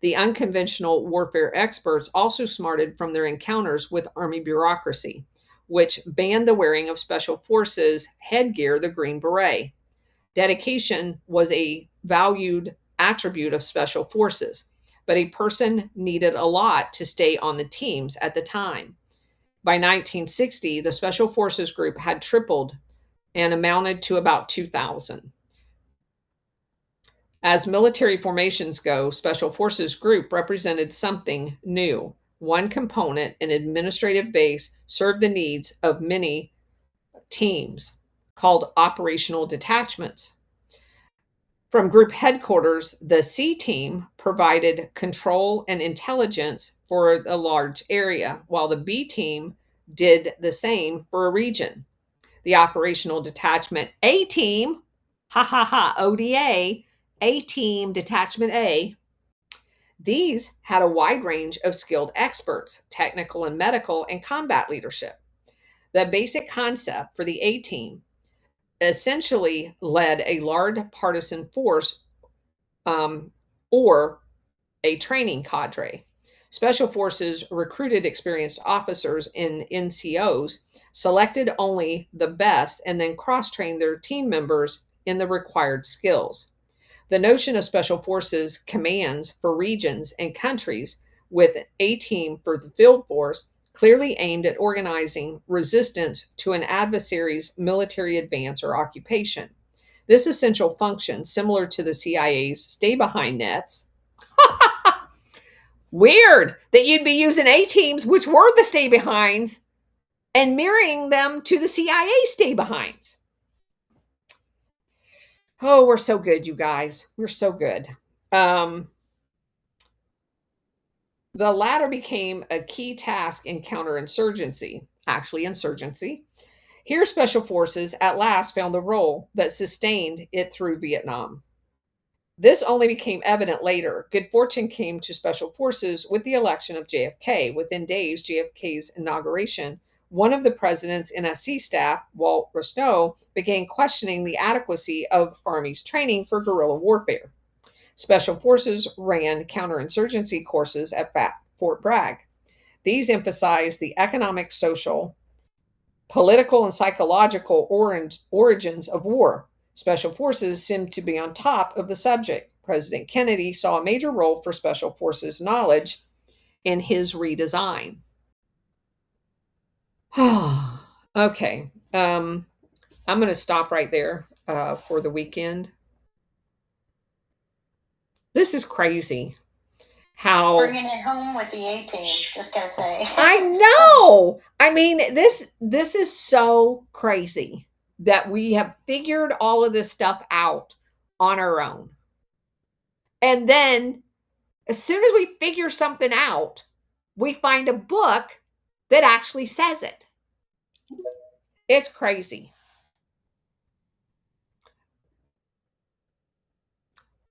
B: The unconventional warfare experts also smarted from their encounters with Army bureaucracy, which banned the wearing of Special Forces headgear, the Green Beret. Dedication was a valued attribute of Special Forces, but a person needed a lot to stay on the teams at the time. By 1960, the Special Forces Group had tripled and amounted to about 2,000. As military formations go, Special Forces Group represented something new. One component, an administrative base, served the needs of many teams, called operational detachments. From group headquarters, the C team provided control and intelligence for a large area, while the B team did the same for a region. The operational detachment A team, ODA, A team, detachment A, these had a wide range of skilled experts, technical and medical, and combat leadership. The basic concept for the A team essentially led a large partisan force or a training cadre. Special Forces recruited experienced officers in NCOs, selected only the best, and then cross-trained their team members in the required skills. The notion of Special Forces commands for regions and countries with a team for the field force clearly aimed at organizing resistance to an adversary's military advance or occupation. This essential function, similar to the CIA's stay-behind nets, weird that you'd be using A teams, which were the stay-behinds, and mirroring them to the CIA stay-behinds. Oh, we're so good, you guys. We're so good. The latter became a key task in counterinsurgency, actually insurgency. Here, Special Forces at last found the role that sustained it through Vietnam. This only became evident later. Good fortune came to Special Forces with the election of JFK. Within days, JFK's inauguration, one of the president's NSC staff, Walt Rostow, began questioning the adequacy of Army's training for guerrilla warfare. Special Forces ran counterinsurgency courses at Fort Bragg. These emphasized the economic, social, political, and psychological origins of war. Special forces seemed to be on top of the subject. President Kennedy saw a major role for Special Forces knowledge in his redesign. Okay. I'm going to stop right there for the weekend. This is crazy. How
A: bringing it home with the A-team, just gotta say.
B: I know. I mean, this is so crazy that we have figured all of this stuff out on our own. And then as soon as we figure something out, we find a book that actually says it. It's crazy.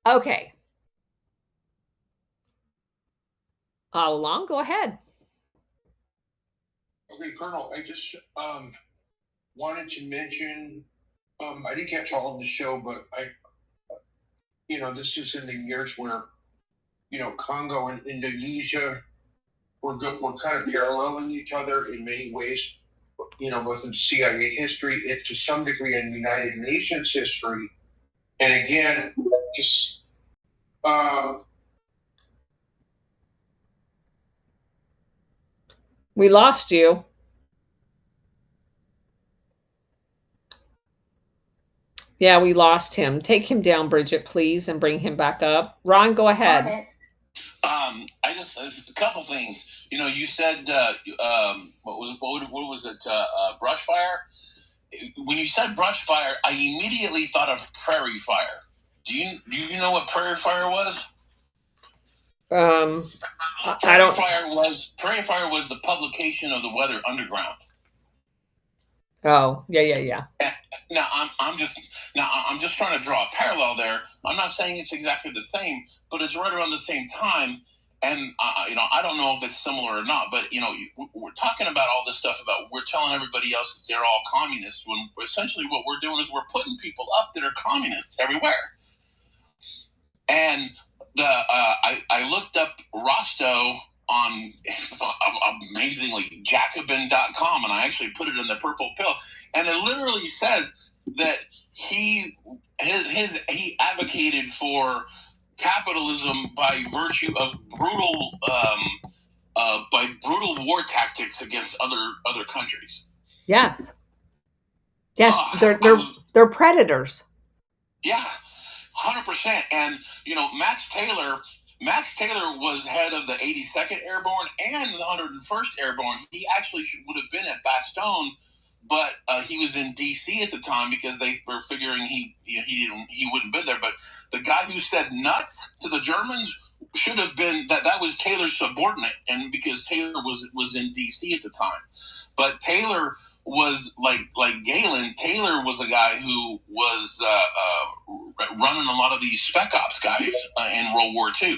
B: Okay. Along, go ahead.
C: Okay, Colonel, I just wanted to mention, I didn't catch all of the show, but this is in the years where, Congo and Indonesia were kind of paralleling each other in many ways, both in CIA history, it's to some degree in United Nations history. And again, just,
B: we lost you. Yeah, we lost him. Take him down, Bridget, please, and bring him back up. Ron, go ahead.
D: I just a couple things. You said what was it? Brush fire. When you said brush fire, I immediately thought of prairie fire. Do you know what prairie fire was?
B: I don't.
D: Prairie fire was the publication of the Weather Underground.
B: Oh, yeah.
D: Now I'm just trying to draw a parallel there. I'm not saying it's exactly the same, but it's right around the same time. And I don't know if it's similar or not, but we're talking about all this stuff about we're telling everybody else that they're all communists when essentially what we're doing is we're putting people up that are communists everywhere. And I looked up Rostow on amazingly Jacobin.com, and I actually put it in the purple pill, and it literally says that he advocated for capitalism by virtue of brutal war tactics against other countries.
B: Yes, they're predators.
D: Yeah, 100%. And Max Taylor was head of the 82nd Airborne and the 101st Airborne. He actually would have been at Bastogne, but he was in D.C. at the time because they were figuring he wouldn't be there. But the guy who said nuts to the Germans should have been that was Taylor's subordinate, and because Taylor was in D.C. at the time. But Taylor was like Galen. Taylor was a guy who was running a lot of these spec ops guys in World War II.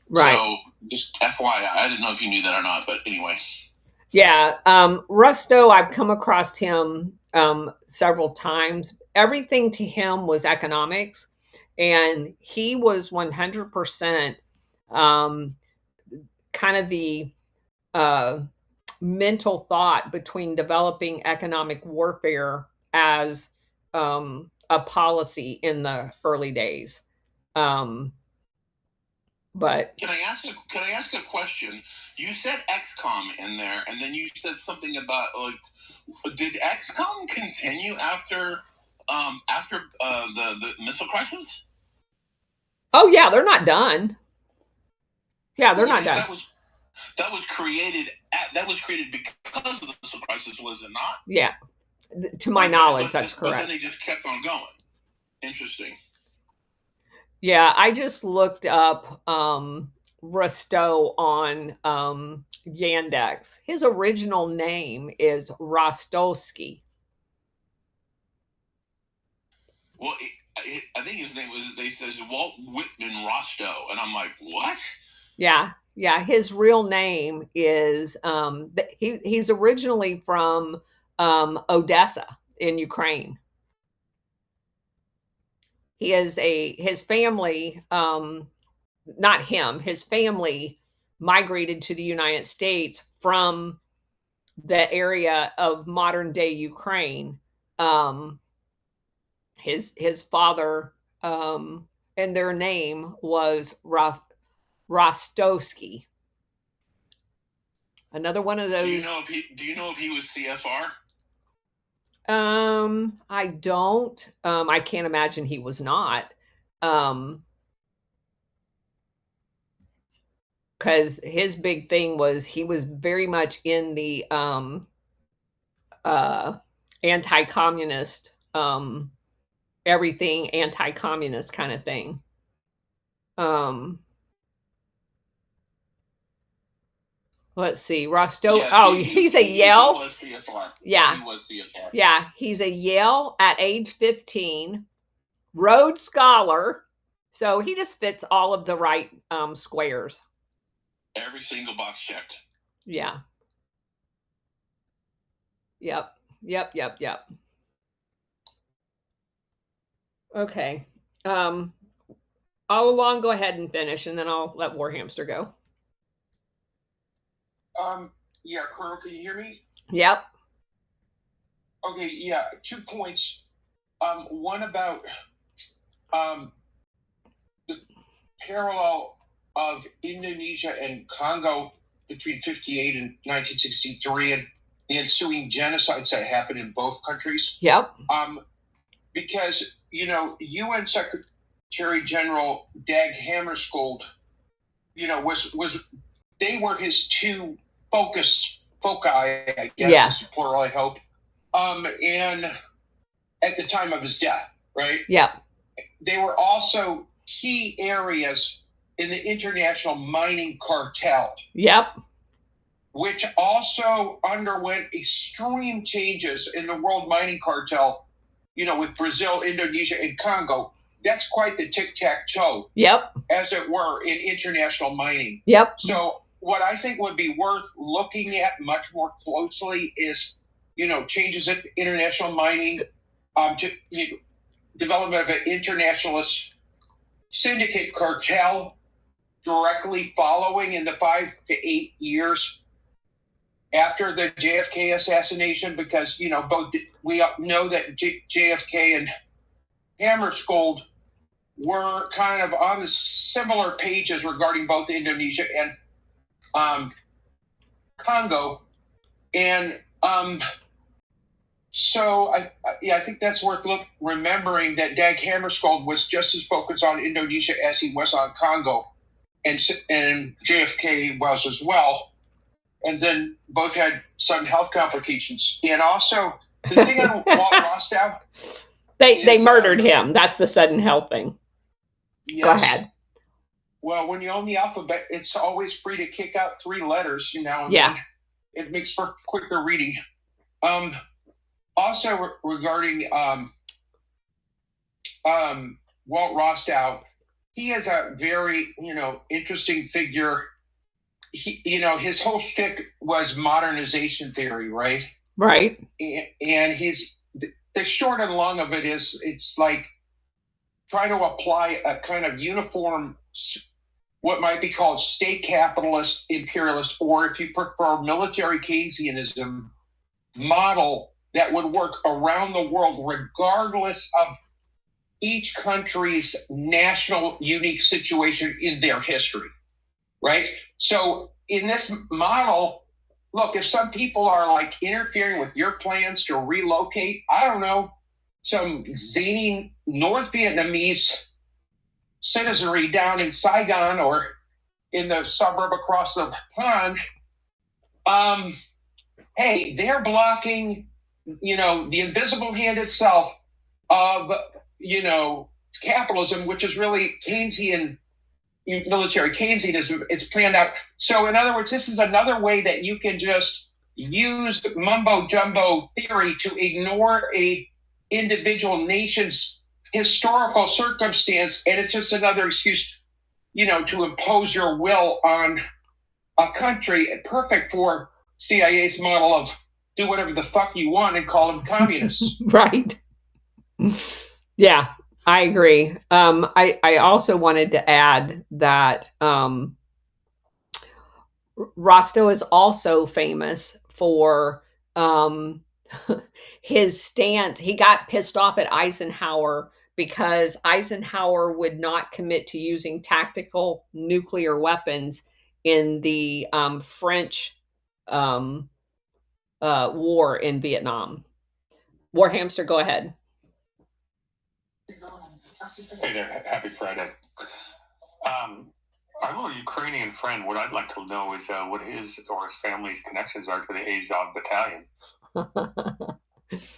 B: Right.
D: So just FYI, I didn't know if you knew that or not, but anyway.
B: Yeah. Rusto, I've come across him several times. Everything to him was economics, and he was 100% kind of the mental thought between developing economic warfare as a policy in the early days. But
D: can I ask a question? You said XCOM in there, and then you said something about did XCOM continue after the missile crisis?
B: Oh yeah, they're not done. Yeah, they're not done.
D: That was created because of the missile crisis, was it not?
B: Yeah, to my knowledge, that's correct.
D: But then they just kept on going. Interesting.
B: Yeah, I just looked up Rusto on Yandex. His original name is Rostowski.
D: Well, I think his name was, they says Walt Whitman Rostow, and I'm like, what?
B: Yeah, his real name is he's originally from Odessa in Ukraine. He is his family, not him, his family migrated to the United States from the area of modern day Ukraine his father, and their name was Rostowski. Another one of those.
D: Do you know if he was CFR?
B: I don't. I can't imagine he was not. Because his big thing was he was very much in the anti-communist, everything anti-communist kind of thing. Let's see, Rostow.
D: Yeah,
B: he's a Yale.
D: He was CFR.
B: Yeah.
D: He was CFR.
B: Yeah, he's a Yale at age 15, Rhodes Scholar. So he just fits all of the right squares.
D: Every single box checked.
B: Yeah. Yep. Okay. I'll go ahead and finish, and then I'll let Warhamster go.
C: Yeah, Colonel, can you hear me?
B: Yep.
C: Okay, yeah, 2 points. One about the parallel of Indonesia and Congo between 58 and 1963 and the ensuing genocides that happened in both countries.
B: Yep.
C: Because, UN Secretary General Dag Hammarskjöld, they were his two foci, I guess,
B: yes,
C: plural, I hope, and at the time of his death, right?
B: Yep.
C: They were also key areas in the international mining cartel.
B: Yep.
C: Which also underwent extreme changes in the world mining cartel, with Brazil, Indonesia, and Congo. That's quite the tic-tac-toe,
B: yep,
C: as it were, in international mining.
B: Yep.
C: So what I think would be worth looking at much more closely is, changes in international mining, development of an internationalist syndicate cartel directly following in the 5 to 8 years after the JFK assassination, because, both we know that JFK and Hammarskjöld were kind of on the similar pages regarding both Indonesia and Congo. And so I think that's worth remembering that Dag Hammarskjöld was just as focused on Indonesia as he was on Congo, and JFK was as well. And then both had sudden health complications. And also, the thing on Walt Rostow...
B: They murdered him. That's the sudden health thing.
C: Yes.
B: Go ahead.
C: Well, when you own the alphabet, it's always free to kick out 3 letters, and
B: yeah.
C: Then it makes for quicker reading. Also, regarding Walt Rostow, he is a very, interesting figure. His whole shtick was modernization theory, right?
B: Right.
C: And the short and long of it is, it's like trying to apply a kind of uniform, what might be called state capitalist, imperialist, or if you prefer, military Keynesianism model that would work around the world, regardless of each country's national unique situation in their history, right? So in this model, look, if some people are like interfering with your plans to relocate, I don't know, some zany North Vietnamese citizenry down in Saigon or in the suburb across the pond, hey, they're blocking, the invisible hand itself of, capitalism, which is really Keynesian, military Keynesianism is planned out. So in other words, this is another way that you can just use mumbo jumbo theory to ignore a individual nation's historical circumstance, and it's just another excuse, to impose your will on a country. Perfect for CIA's model of do whatever the fuck you want and call them communists.
B: Right. Yeah, I agree. I also wanted to add that Rostow is also famous for his stance, he got pissed off at Eisenhower because Eisenhower would not commit to using tactical nuclear weapons in the French war in Vietnam. Warhamster, go ahead.
E: Hey there, happy Friday. Our little Ukrainian friend, what I'd like to know is what his or his family's connections are to the Azov battalion.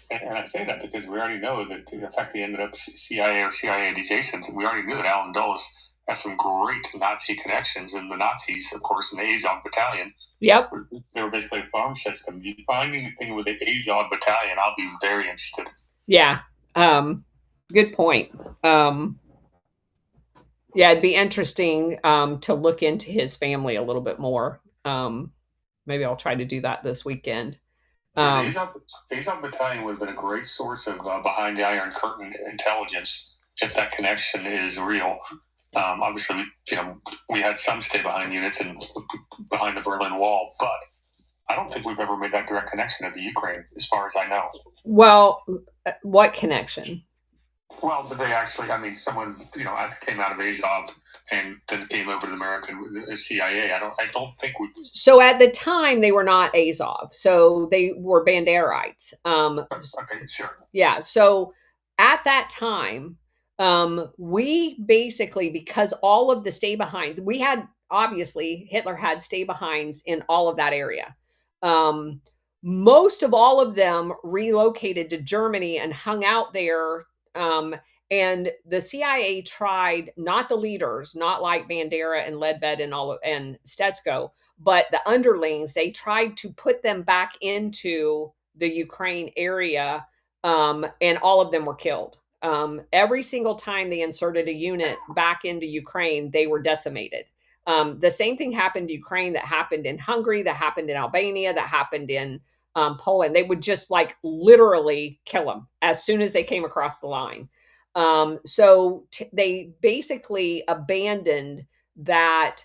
E: And I say that because we already know that, in fact, they ended up CIA or CIA adjacent. We already knew that Alan Dulles has some great Nazi connections, and the Nazis, of course, in the Azov battalion.
B: Yep.
E: They were basically a farm system. If you find anything with the Azov battalion, I'll be very interested.
B: Yeah. Good point. Yeah, it'd be interesting to look into his family a little bit more. Maybe I'll try to do that this weekend.
E: The Azov battalion would have been a great source of behind the Iron Curtain intelligence if that connection is real. Obviously, we had some stay behind units and behind the Berlin Wall, but I don't think we've ever made that direct connection to the Ukraine, as far as I know.
B: Well, what connection?
E: Well, but they actually, someone, came out of Azov and then came over to the American CIA. I don't think we.
B: So at the time, they were not Azov. So they were Banderites.
E: Okay, sure.
B: Yeah. So at that time, we basically, because all of the stay behind, we had, obviously, Hitler had stay behinds in all of that area. Most of all of them relocated to Germany and hung out there. And the CIA tried, not the leaders, not like Bandera and Ledbedt and Stetsko, but the underlings. They tried to put them back into the Ukraine area, and all of them were killed. Every single time they inserted a unit back into Ukraine, they were decimated. The same thing happened to Ukraine, that happened in Hungary, that happened in Albania, that happened in Poland. They would just literally kill them as soon as they came across the line. So they basically abandoned that,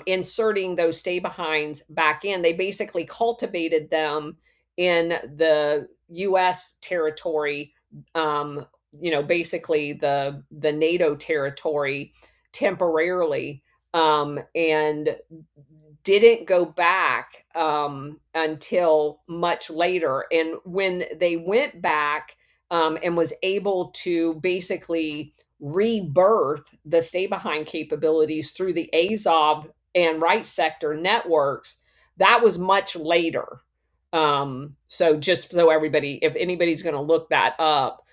B: inserting those stay behinds back in. They basically cultivated them in the U.S. territory, basically the NATO territory temporarily, and didn't go back until much later. And when they went back, and was able to basically rebirth the stay behind capabilities through the Azov and Right Sector networks, that was much later. So just so everybody, if anybody's going to look that up,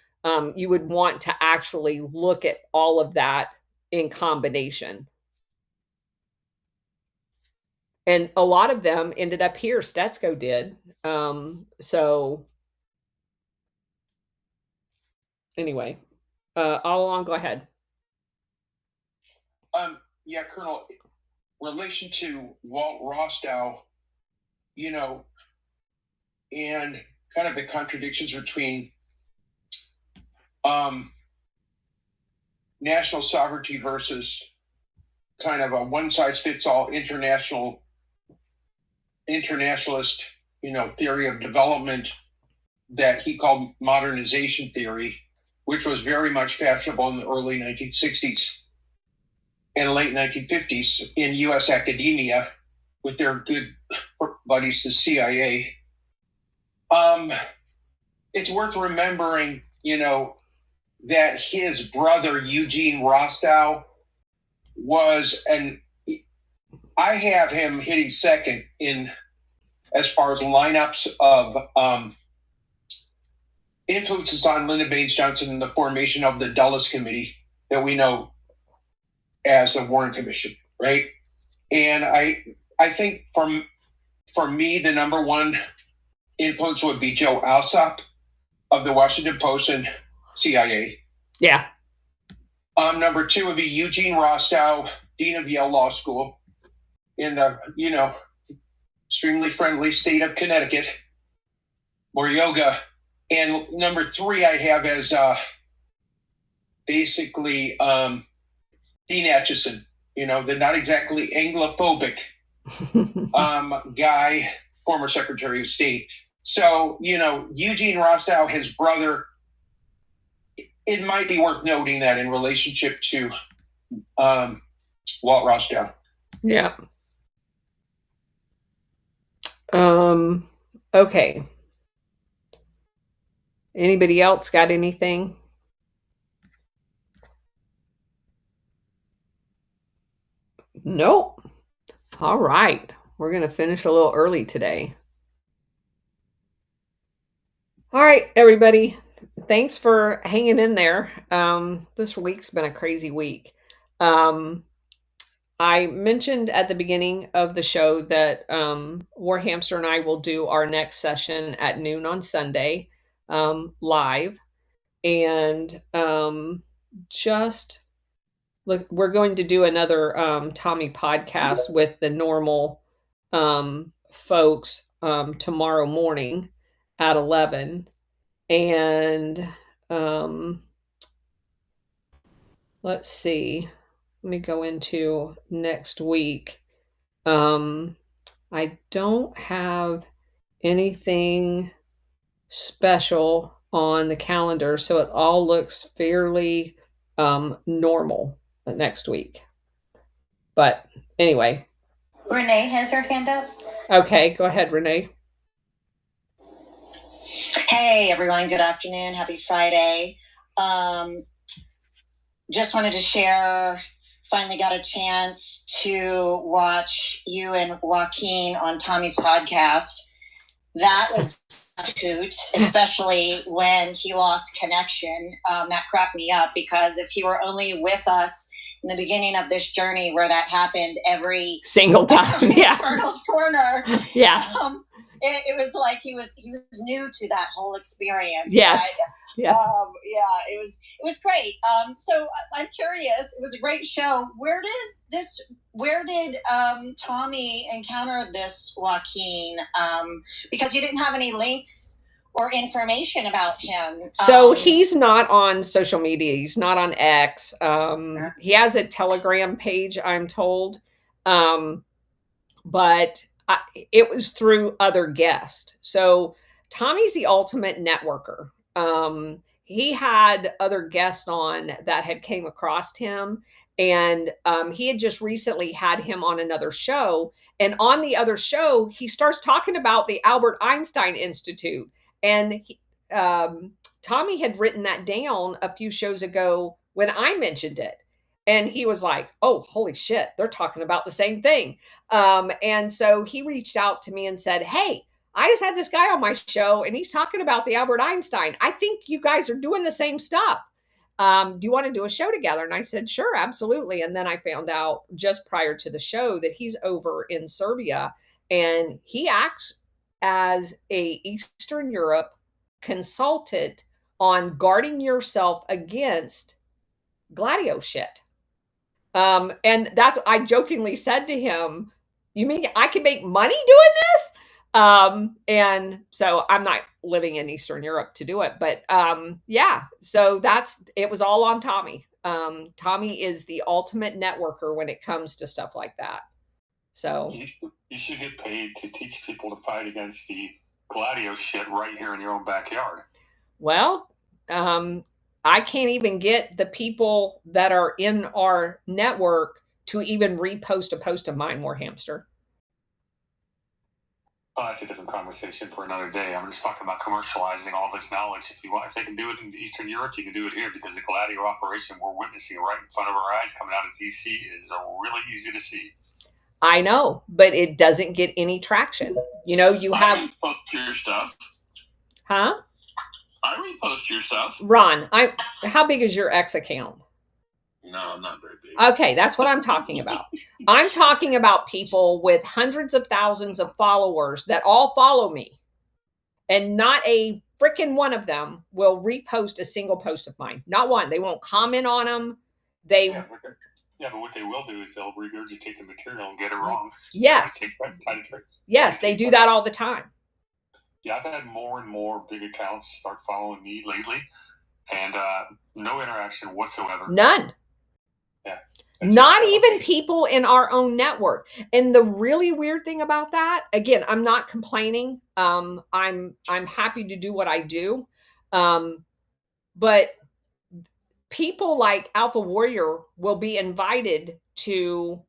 B: you would want to actually look at all of that in combination. And a lot of them ended up here. Stetsko did. So anyway, all along, go ahead.
C: Yeah, Colonel, relation to Walt Rostow, and kind of the contradictions between national sovereignty versus kind of a one-size-fits-all internationalist, theory of development that he called modernization theory, which was very much fashionable in the early 1960s and late 1950s in U.S. academia with their good buddies, the CIA. It's worth remembering, that his brother, Eugene Rostow, I have him hitting second in as far as lineups of influences on Lyndon Baines Johnson in the formation of the Dulles Committee that we know as the Warren Commission, right? And I think for me, the number one influence would be Joe Alsop of the Washington Post and CIA.
B: Yeah.
C: Number two would be Eugene Rostow, Dean of Yale Law School in the, extremely friendly state of Connecticut, or yoga. And number three, I have as basically Dean Acheson, the not exactly Anglophobic guy, former Secretary of State. So, Eugene Rostow, his brother, it might be worth noting that in relationship to Walt Rostow.
B: Yeah. Okay. Anybody else got anything? Nope. All right. We're going to finish a little early today. All right, everybody. Thanks for hanging in there. This week's been a crazy week. I mentioned at the beginning of the show that Warhamster and I will do our next session at noon on Sunday live. And just look, we're going to do another Tommy podcast with the normal folks tomorrow morning at 11. And let's see. Let me go into next week. I don't have anything special on the calendar, so it all looks fairly normal next week. But anyway.
A: Renee has her hand up.
B: Okay, go ahead, Renee.
F: Hey, everyone. Good afternoon. Happy Friday. Just wanted to share, finally got a chance to watch you and Joaquin on Tommy's podcast. That was a hoot, especially when he lost connection. That cracked me up, because if he were only with us in the beginning of this journey where that happened every
B: single time, yeah,
F: Colonel's Corner,
B: yeah,
F: it was like he was new to that whole experience.
B: Yes. Yes.
F: Yeah, it was great. So I'm curious. It was a great show. Where did Tommy encounter this Joaquin? Because you didn't have any links or information about him.
B: So he's not on social media. He's not on X. He has a Telegram page, I'm told. But it was through other guests. So Tommy's the ultimate networker. He had other guests on that had came across him, and he had just recently had him on another show. And on the other show, he starts talking about the Albert Einstein Institute. And Tommy had written that down a few shows ago when I mentioned it. And he was like, oh, holy shit, they're talking about the same thing. And so he reached out to me and said, hey, I just had this guy on my show and he's talking about the Albert Einstein. I think you guys are doing the same stuff. Do you want to do a show together? And I said, sure, absolutely. And then I found out just prior to the show that he's over in Serbia, and he acts as a Eastern Europe consultant on guarding yourself against gladio shit. And that's what I jokingly said to him, you mean I can make money doing this? And so I'm not living in Eastern Europe to do it, but yeah, so it was all on Tommy. Tommy is the ultimate networker when it comes to stuff like that. So
E: you should get paid to teach people to fight against the gladio shit right here in your own backyard.
B: Well, I can't even get the people that are in our network to even repost a post of mine, Warhamster.
E: Oh, that's a different conversation for another day. I'm just talking about commercializing all this knowledge. If they can do it in Eastern Europe, you can do it here, because the gladio operation we're witnessing right in front of our eyes coming out of DC is really easy to see.
B: I know, but it doesn't get any traction. You have
D: repost your stuff.
B: Huh?
D: I repost your stuff.
B: Ron, how big is your X account?
D: No, not very big.
B: Okay, that's what I'm talking about. I'm talking about people with hundreds of thousands of followers that all follow me, and not a freaking one of them will repost a single post of mine. Not one. They won't comment on them.
E: But what they will do is they'll regurgitate the material and get it wrong.
B: Yes. Yes, they do that all the time.
E: Yeah, I've had more and more big accounts start following me lately, and no interaction whatsoever.
B: None.
E: Yeah.
B: Not even people in our own network. And the really weird thing about that, again, I'm not complaining. I'm happy to do what I do. But people like Alpha Warrior will be invited to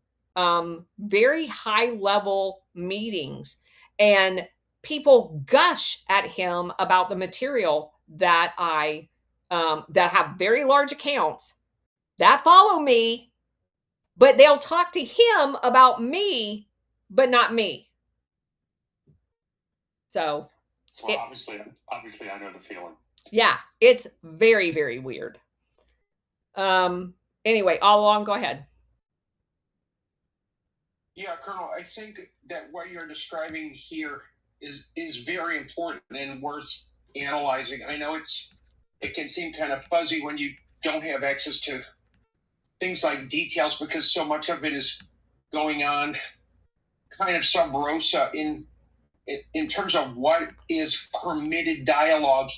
B: very high level meetings, and people gush at him about the material that I that have very large accounts that follow me, but they'll talk to him about me, but not me. So,
E: well, obviously, I know the feeling.
B: Yeah, it's very, very weird. Anyway, all along, go ahead.
C: Yeah, Colonel, I think that what you're describing here is very important and worth analyzing. I know it can seem kind of fuzzy when you don't have access to things like details, because so much of it is going on kind of sub rosa in terms of what is permitted dialogue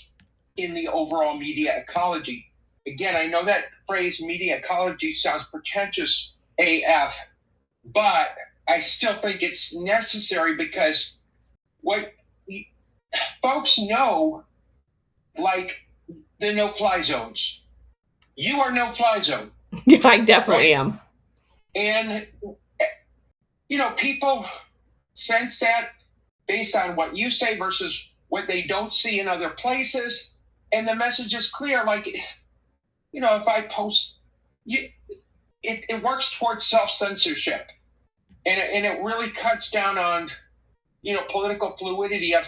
C: in the overall media ecology. Again, I know that phrase media ecology sounds pretentious AF, but I still think it's necessary, because what folks know, like the no-fly zones. You are no-fly zone.
B: Yeah, I definitely am.
C: And, people sense that based on what you say versus what they don't see in other places. And the message is clear. Like, if I post, it works towards self-censorship. And it really cuts down on, political fluidity of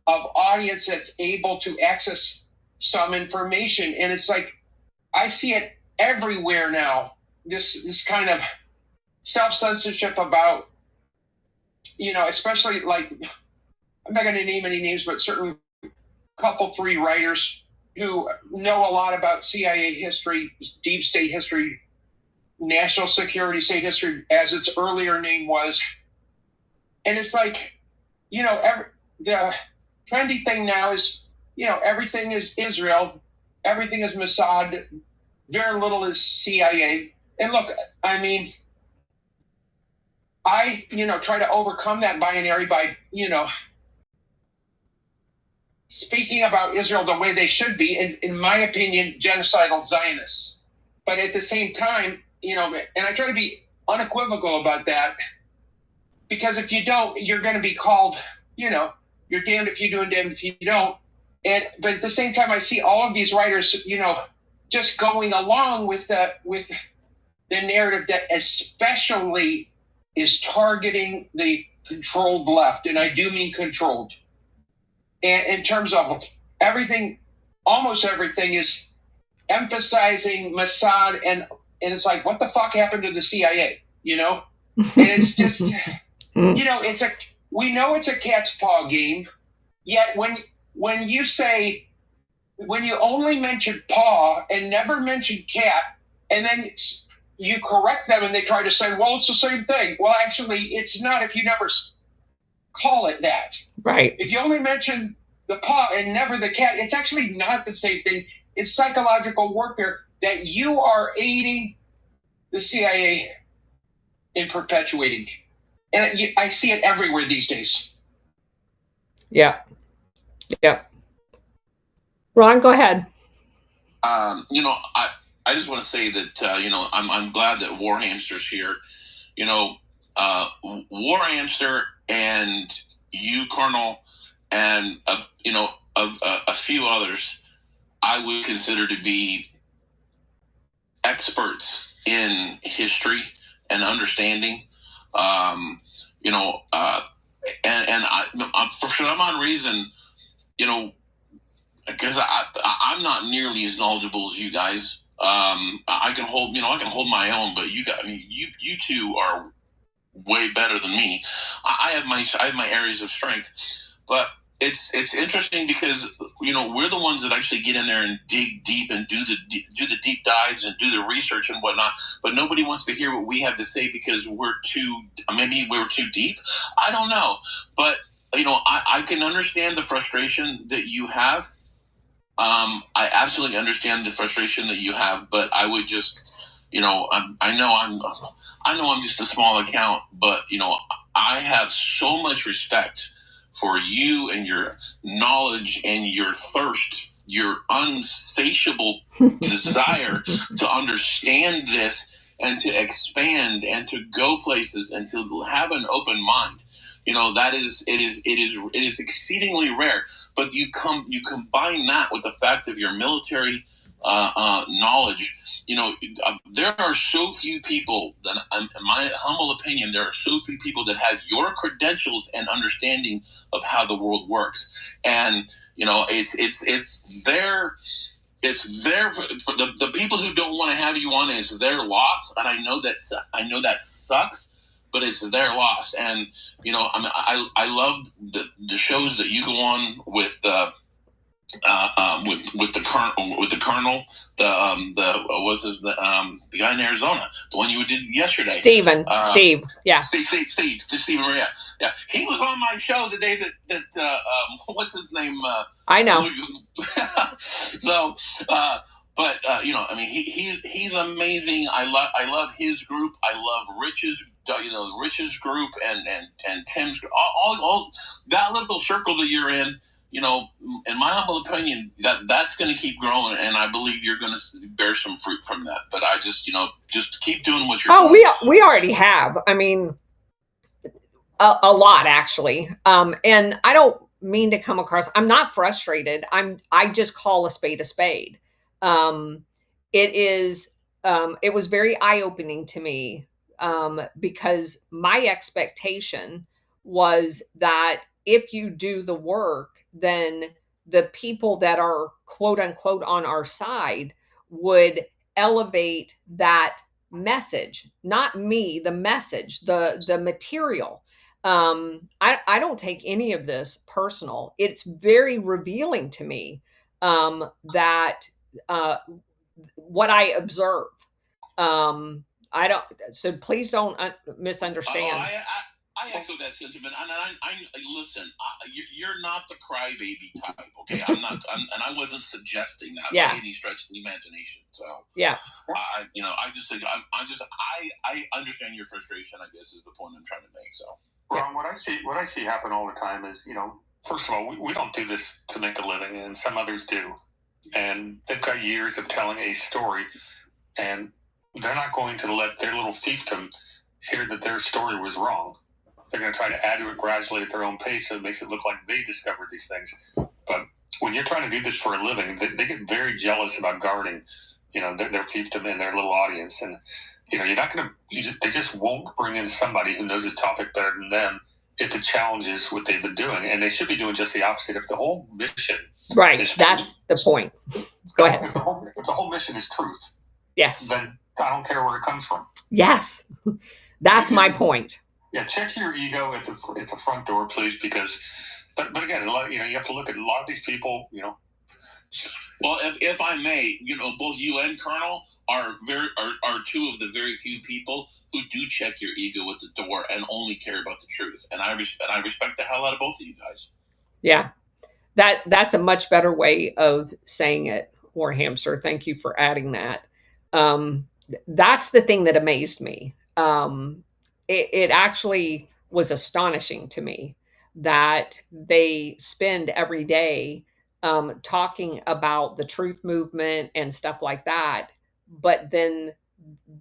C: audience that's able to access some information. And it's like, I see it everywhere now. This kind of self-censorship about, especially like, I'm not going to name any names, but certain couple, 3 writers who know a lot about CIA history, deep state history, national security state history, as its earlier name was. And it's like, the trendy thing now is, everything is Israel, everything is Mossad, very little is CIA. And look, I mean, I, try to overcome that binary by, speaking about Israel the way they should be, in my opinion, genocidal Zionists. But at the same time, and I try to be unequivocal about that, because if you don't, you're going to be called, you're damned if you do and damned if you don't. But at the same time, I see all of these writers, just going along with the narrative that especially is targeting the controlled left, and I do mean controlled. And in terms of everything, almost everything is emphasizing Mossad, and it's like, what the fuck happened to the CIA? And it's just, we know it's a cat's paw game. Yet when you only mention paw and never mention cat, and then you correct them and they try to say, well, it's the same thing. Well, actually, it's not if you never call it that.
B: Right.
C: If you only mention the paw and never the cat, it's actually not the same thing. It's psychological warfare that you are aiding the CIA in perpetuating. And I see it everywhere these days.
B: Yeah. Yeah. Ron, go ahead.
D: I just want to say that, I'm glad that War Hamster's here. War Hamster and you, Colonel, and, a few others, I would consider to be experts in history and understanding. And for some odd reason, because I'm not nearly as knowledgeable as you guys. I can hold my own, but you two are way better than me. I have my areas of strength, but it's interesting because we're the ones that actually get in there and dig deep and do the deep dives and do the research and whatnot. But nobody wants to hear what we have to say because maybe we're too deep. I don't know, but I can understand the frustration that you have. I absolutely understand the frustration that you have, but I would just I know I'm just a small account, but I have so much respect for you and your knowledge and your thirst, your unsatiable desire to understand this and to expand and to go places and to have an open mind. It is exceedingly rare. But you combine that with the fact of your military knowledge. There are so few people that, in my humble opinion, there are so few people that have your credentials and understanding of how the world works. And it's there. It's there for the people who don't want to have you on. It's their loss, and I know that sucks, but it's their loss. And I love the shows that you go on with the colonel, the guy in Arizona, the one you did yesterday,
B: Steve, yeah,
D: Steve Maria, yeah, he was on my show the day that what's his name?
B: I know.
D: So, he's amazing. I love his group. I love Rich's group and Tim's all that little circle that you're in. In my humble opinion, that's going to keep growing, and I believe you're going to bear some fruit from that. But I just keep doing what you're doing.
B: We already have. I mean, a lot actually. And I don't mean to come across. I'm not frustrated. I just call a spade a spade. It was very eye-opening to me because my expectation was that if you do the work, then the people that are quote unquote on our side would elevate that message, not me, the message, the material. I don't take any of this personal. It's very revealing to me that what I observe. I don't. So please don't misunderstand.
D: I echo that sentiment, and I listen. You're not the crybaby type, okay? I'm not, and I wasn't suggesting that by any stretch of the imagination. So
B: yeah,
D: I understand your frustration. I guess is the point I'm trying to make. So,
E: Ron, what I see happen all the time is, first of all, we don't do this to make a living, and some others do, and they've got years of telling a story, and they're not going to let their little fiefdom hear that their story was wrong. They're going to try to add to it gradually at their own pace, so it makes it look like they discovered these things. But when you're trying to do this for a living, they get very jealous about guarding, their fiefdom and their little audience. And, you're not going to, they just won't bring in somebody who knows his topic better than them if it challenges what they've been doing. And they should be doing just the opposite. If the whole mission
B: right, that's the point. Go ahead.
E: If the whole mission is truth,
B: yes,
E: then I don't care where it comes from.
B: Yes, that's my point.
E: Yeah, check your ego at the front door, please, because, but again, you have to look at a lot of these people,
D: Well, if I may, both you and Colonel are two of the very few people who do check your ego at the door and only care about the truth, and I respect the hell out of both of you guys.
B: Yeah, that's a much better way of saying it, Warhamster. Thank you for adding that. That's the thing that amazed me. It actually was astonishing to me that they spend every day talking about the truth movement and stuff like that, but then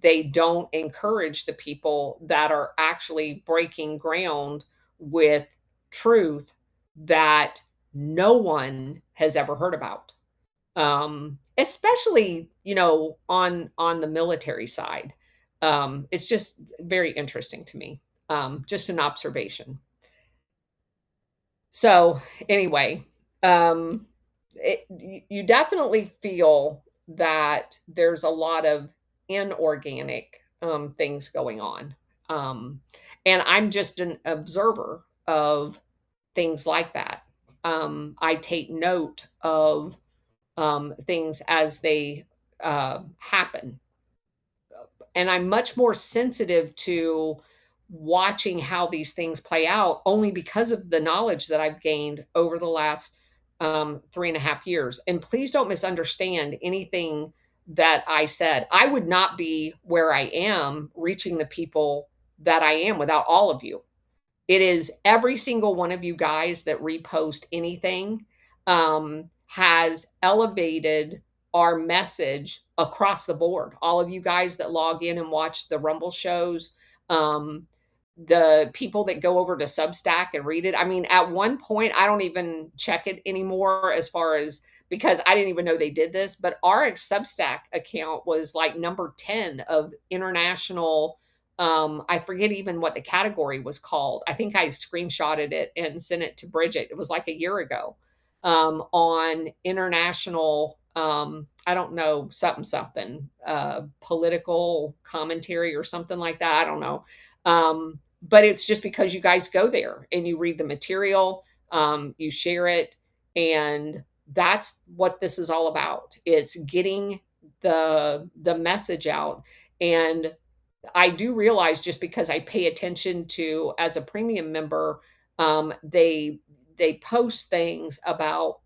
B: they don't encourage the people that are actually breaking ground with truth that no one has ever heard about. Especially, on the military side. It's just very interesting to me. Just an observation. So anyway, you definitely feel that there's a lot of inorganic things going on. And I'm just an observer of things like that. I take note of things as they happen. And I'm much more sensitive to watching how these things play out only because of the knowledge that I've gained over the last 3.5 years. And please don't misunderstand anything that I said. I would not be where I am reaching the people that I am without all of you. It is every single one of you guys that repost anything has elevated our message across the board. All of you guys that log in and watch the Rumble shows, the people that go over to Substack and read it. I mean, at one point, I don't even check it anymore as far as, because I didn't even know they did this, but our Substack account was like number 10 of international. I forget even what the category was called. I think I screenshotted it and sent it to Bridget. It was like a year ago, on international, I don't know, something, political commentary or something like that. I don't know. But it's just because you guys go there and you read the material, you share it, and that's what this is all about. It's getting the message out. And I do realize, just because I pay attention to, as a premium member, they post things about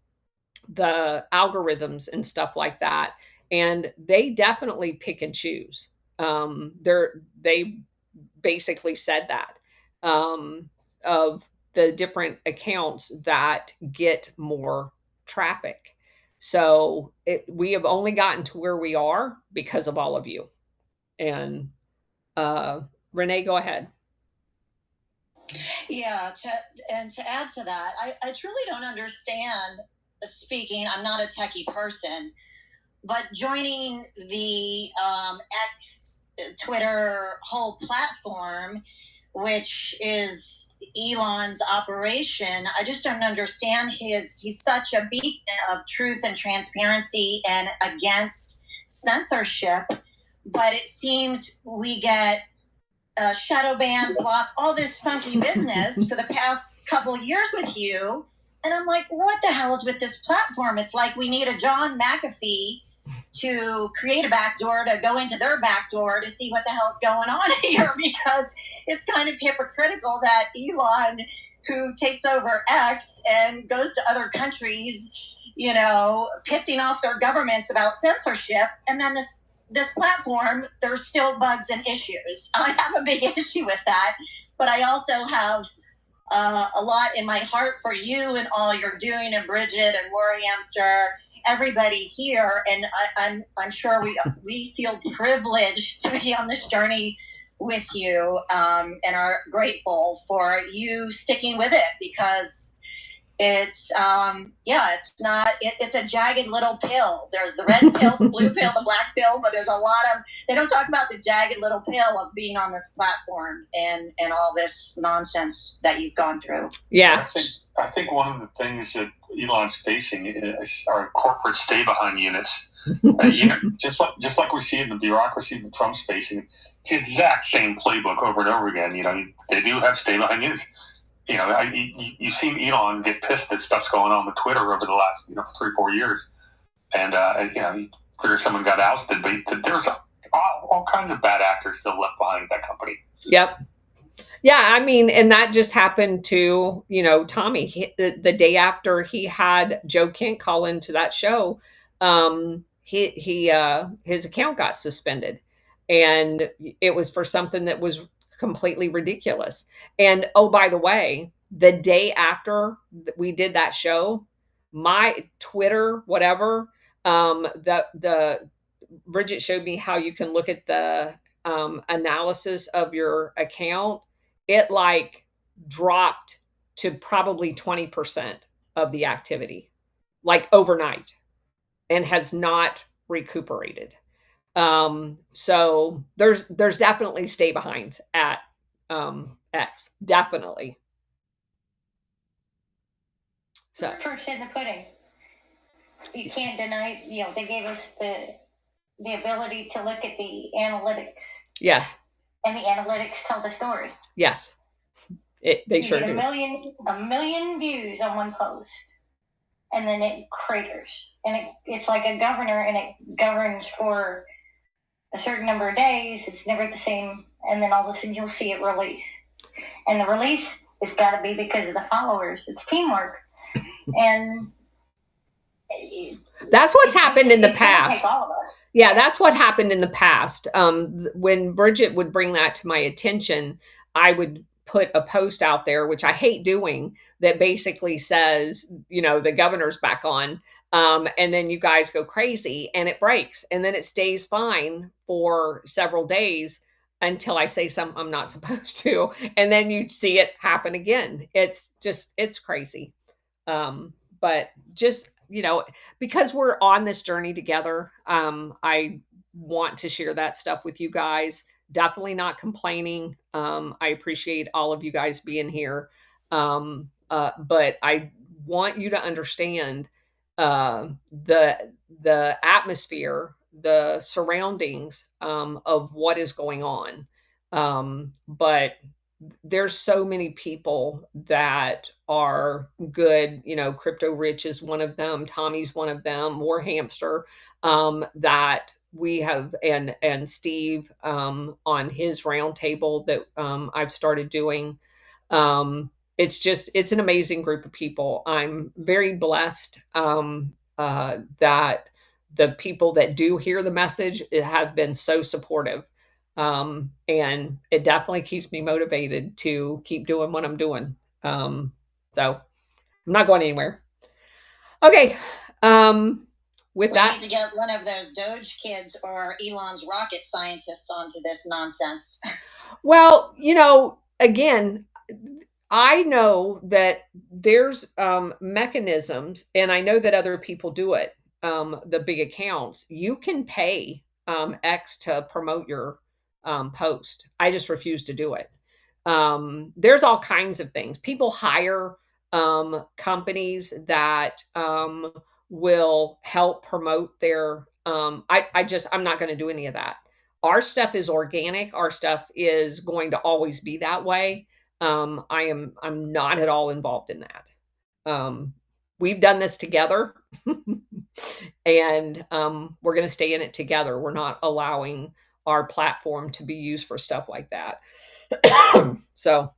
B: the algorithms and stuff like that, and they definitely pick and choose. They basically said that, of the different accounts that get more traffic. So we have only gotten to where we are because of all of you. And Renee, go ahead.
F: Yeah, to add to that, I truly don't understand, speaking, I'm not a techie person, but joining the X Twitter whole platform, which is Elon's operation, I just don't understand he's such a beacon of truth and transparency and against censorship, but it seems we get shadow ban, block, all this funky business for the past couple years with you. And I'm like, what the hell is with this platform? It's like we need a John McAfee to create a backdoor to go into their backdoor to see what the hell's going on here, because it's kind of hypocritical that Elon, who takes over X and goes to other countries, pissing off their governments about censorship, and then this platform, there's still bugs and issues. I have a big issue with that, but I also have a lot in my heart for you and all you're doing, and Bridget and War Hamster, everybody here, and I'm sure we feel privileged to be on this journey with you, and are grateful for you sticking with it, because it's it's a jagged little pill. There's the red pill, the blue pill, the black pill, but there's a lot of, they don't talk about the jagged little pill of being on this platform and all this nonsense that you've gone through.
B: Yeah.
E: I think one of the things that Elon's facing are corporate stay-behind units. Just like we see in the bureaucracy that Trump's facing, it's the exact same playbook over and over again. They do have stay-behind units. You've seen Elon get pissed at stuff's going on with Twitter over the last 3-4 years, and he figured someone got ousted, but there's all kinds of bad actors still left behind at that company. Yep.
B: Yeah, I mean, and that just happened to Tommy. The day after he had Joe Kent call into that show, his account got suspended, and it was for something that was completely ridiculous. And oh, by the way, the day after we did that show, my Twitter, whatever, the Bridget showed me how you can look at the analysis of your account. It like dropped to probably 20% of the activity, like overnight, and has not recuperated. So there's definitely stay behinds at X, definitely. So
A: proof in the pudding. You can't deny. They gave us the ability to look at the analytics.
B: Yes.
A: And the analytics tell the story.
B: Yes. They sure do.
A: A million views on one post, and then it craters, and it's like a governor, and it governs for a certain number of days. It's never the same, and then all of a sudden you'll see it release, and the release has got to be because of the followers. It's teamwork, and
B: that's what's happened in the past. Yeah, that's what happened in the past. When Bridget would bring that to my attention, I would put a post out there, which I hate doing, that basically says, the governor's back on. And then you guys go crazy and it breaks. And then it stays fine for several days until I say something I'm not supposed to. And then you see it happen again. It's crazy. But just, because we're on this journey together, I want to share that stuff with you guys. Definitely not complaining. I appreciate all of you guys being here. But I want you to understand the atmosphere, the surroundings of what is going on. But there's so many people that are good. Crypto Rich is one of them. Tommy's one of them. War Hamster, that we have, and Steve on his roundtable that I've started doing. It's an amazing group of people. I'm very blessed that the people that do hear the message have been so supportive. And it definitely keeps me motivated to keep doing what I'm doing. So I'm not going anywhere. Okay. With
F: we
B: that,
F: need to get one of those Doge kids or Elon's rocket scientists onto this nonsense.
B: Well, again, I know that there's mechanisms, and I know that other people do it. The big accounts, you can pay X to promote your post. I just refuse to do it. There's all kinds of things. People hire companies that will help promote their. I'm not going to do any of that. Our stuff is organic. Our stuff is going to always be that way. I'm not at all involved in that. We've done this together and we're going to stay in it together. We're not allowing our platform to be used for stuff like that. So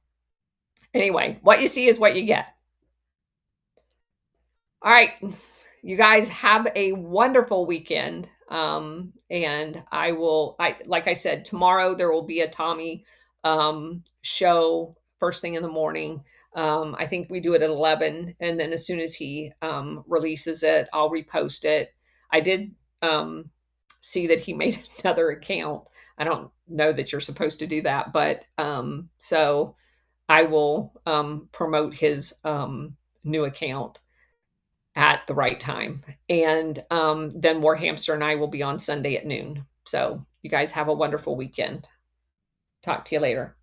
B: anyway, what you see is what you get. All right. You guys have a wonderful weekend. And like I said, tomorrow there will be a Tommy show first thing in the morning. I think we do it at 11. And then as soon as he releases it, I'll repost it. I did see that he made another account. I don't know that you're supposed to do that, but so I will promote his new account at the right time. And then War Hamster and I will be on Sunday at noon. So you guys have a wonderful weekend. Talk to you later.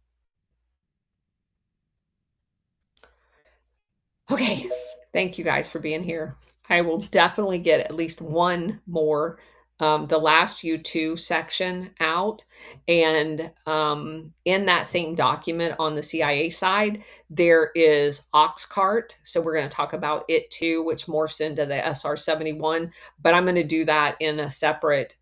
B: Okay. Thank you guys for being here. I will definitely get at least one more, the last U2 section out. And in that same document on the CIA side, there is Oxcart. So we're going to talk about it too, which morphs into the SR-71. But I'm going to do that in a separate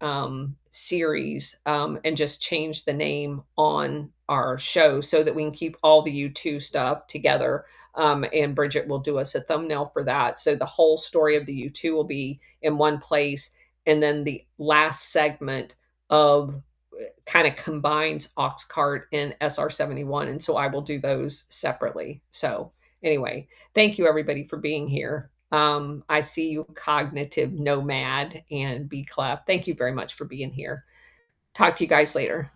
B: series and just change the name on our show so that we can keep all the U2 stuff together. And Bridget will do us a thumbnail for that. So the whole story of the U2 will be in one place. And then the last segment of kind of combines Oxcart and SR-71. And so I will do those separately. So anyway, thank you everybody for being here. I see you, Cognitive Nomad and B Clef. Thank you very much for being here. Talk to you guys later.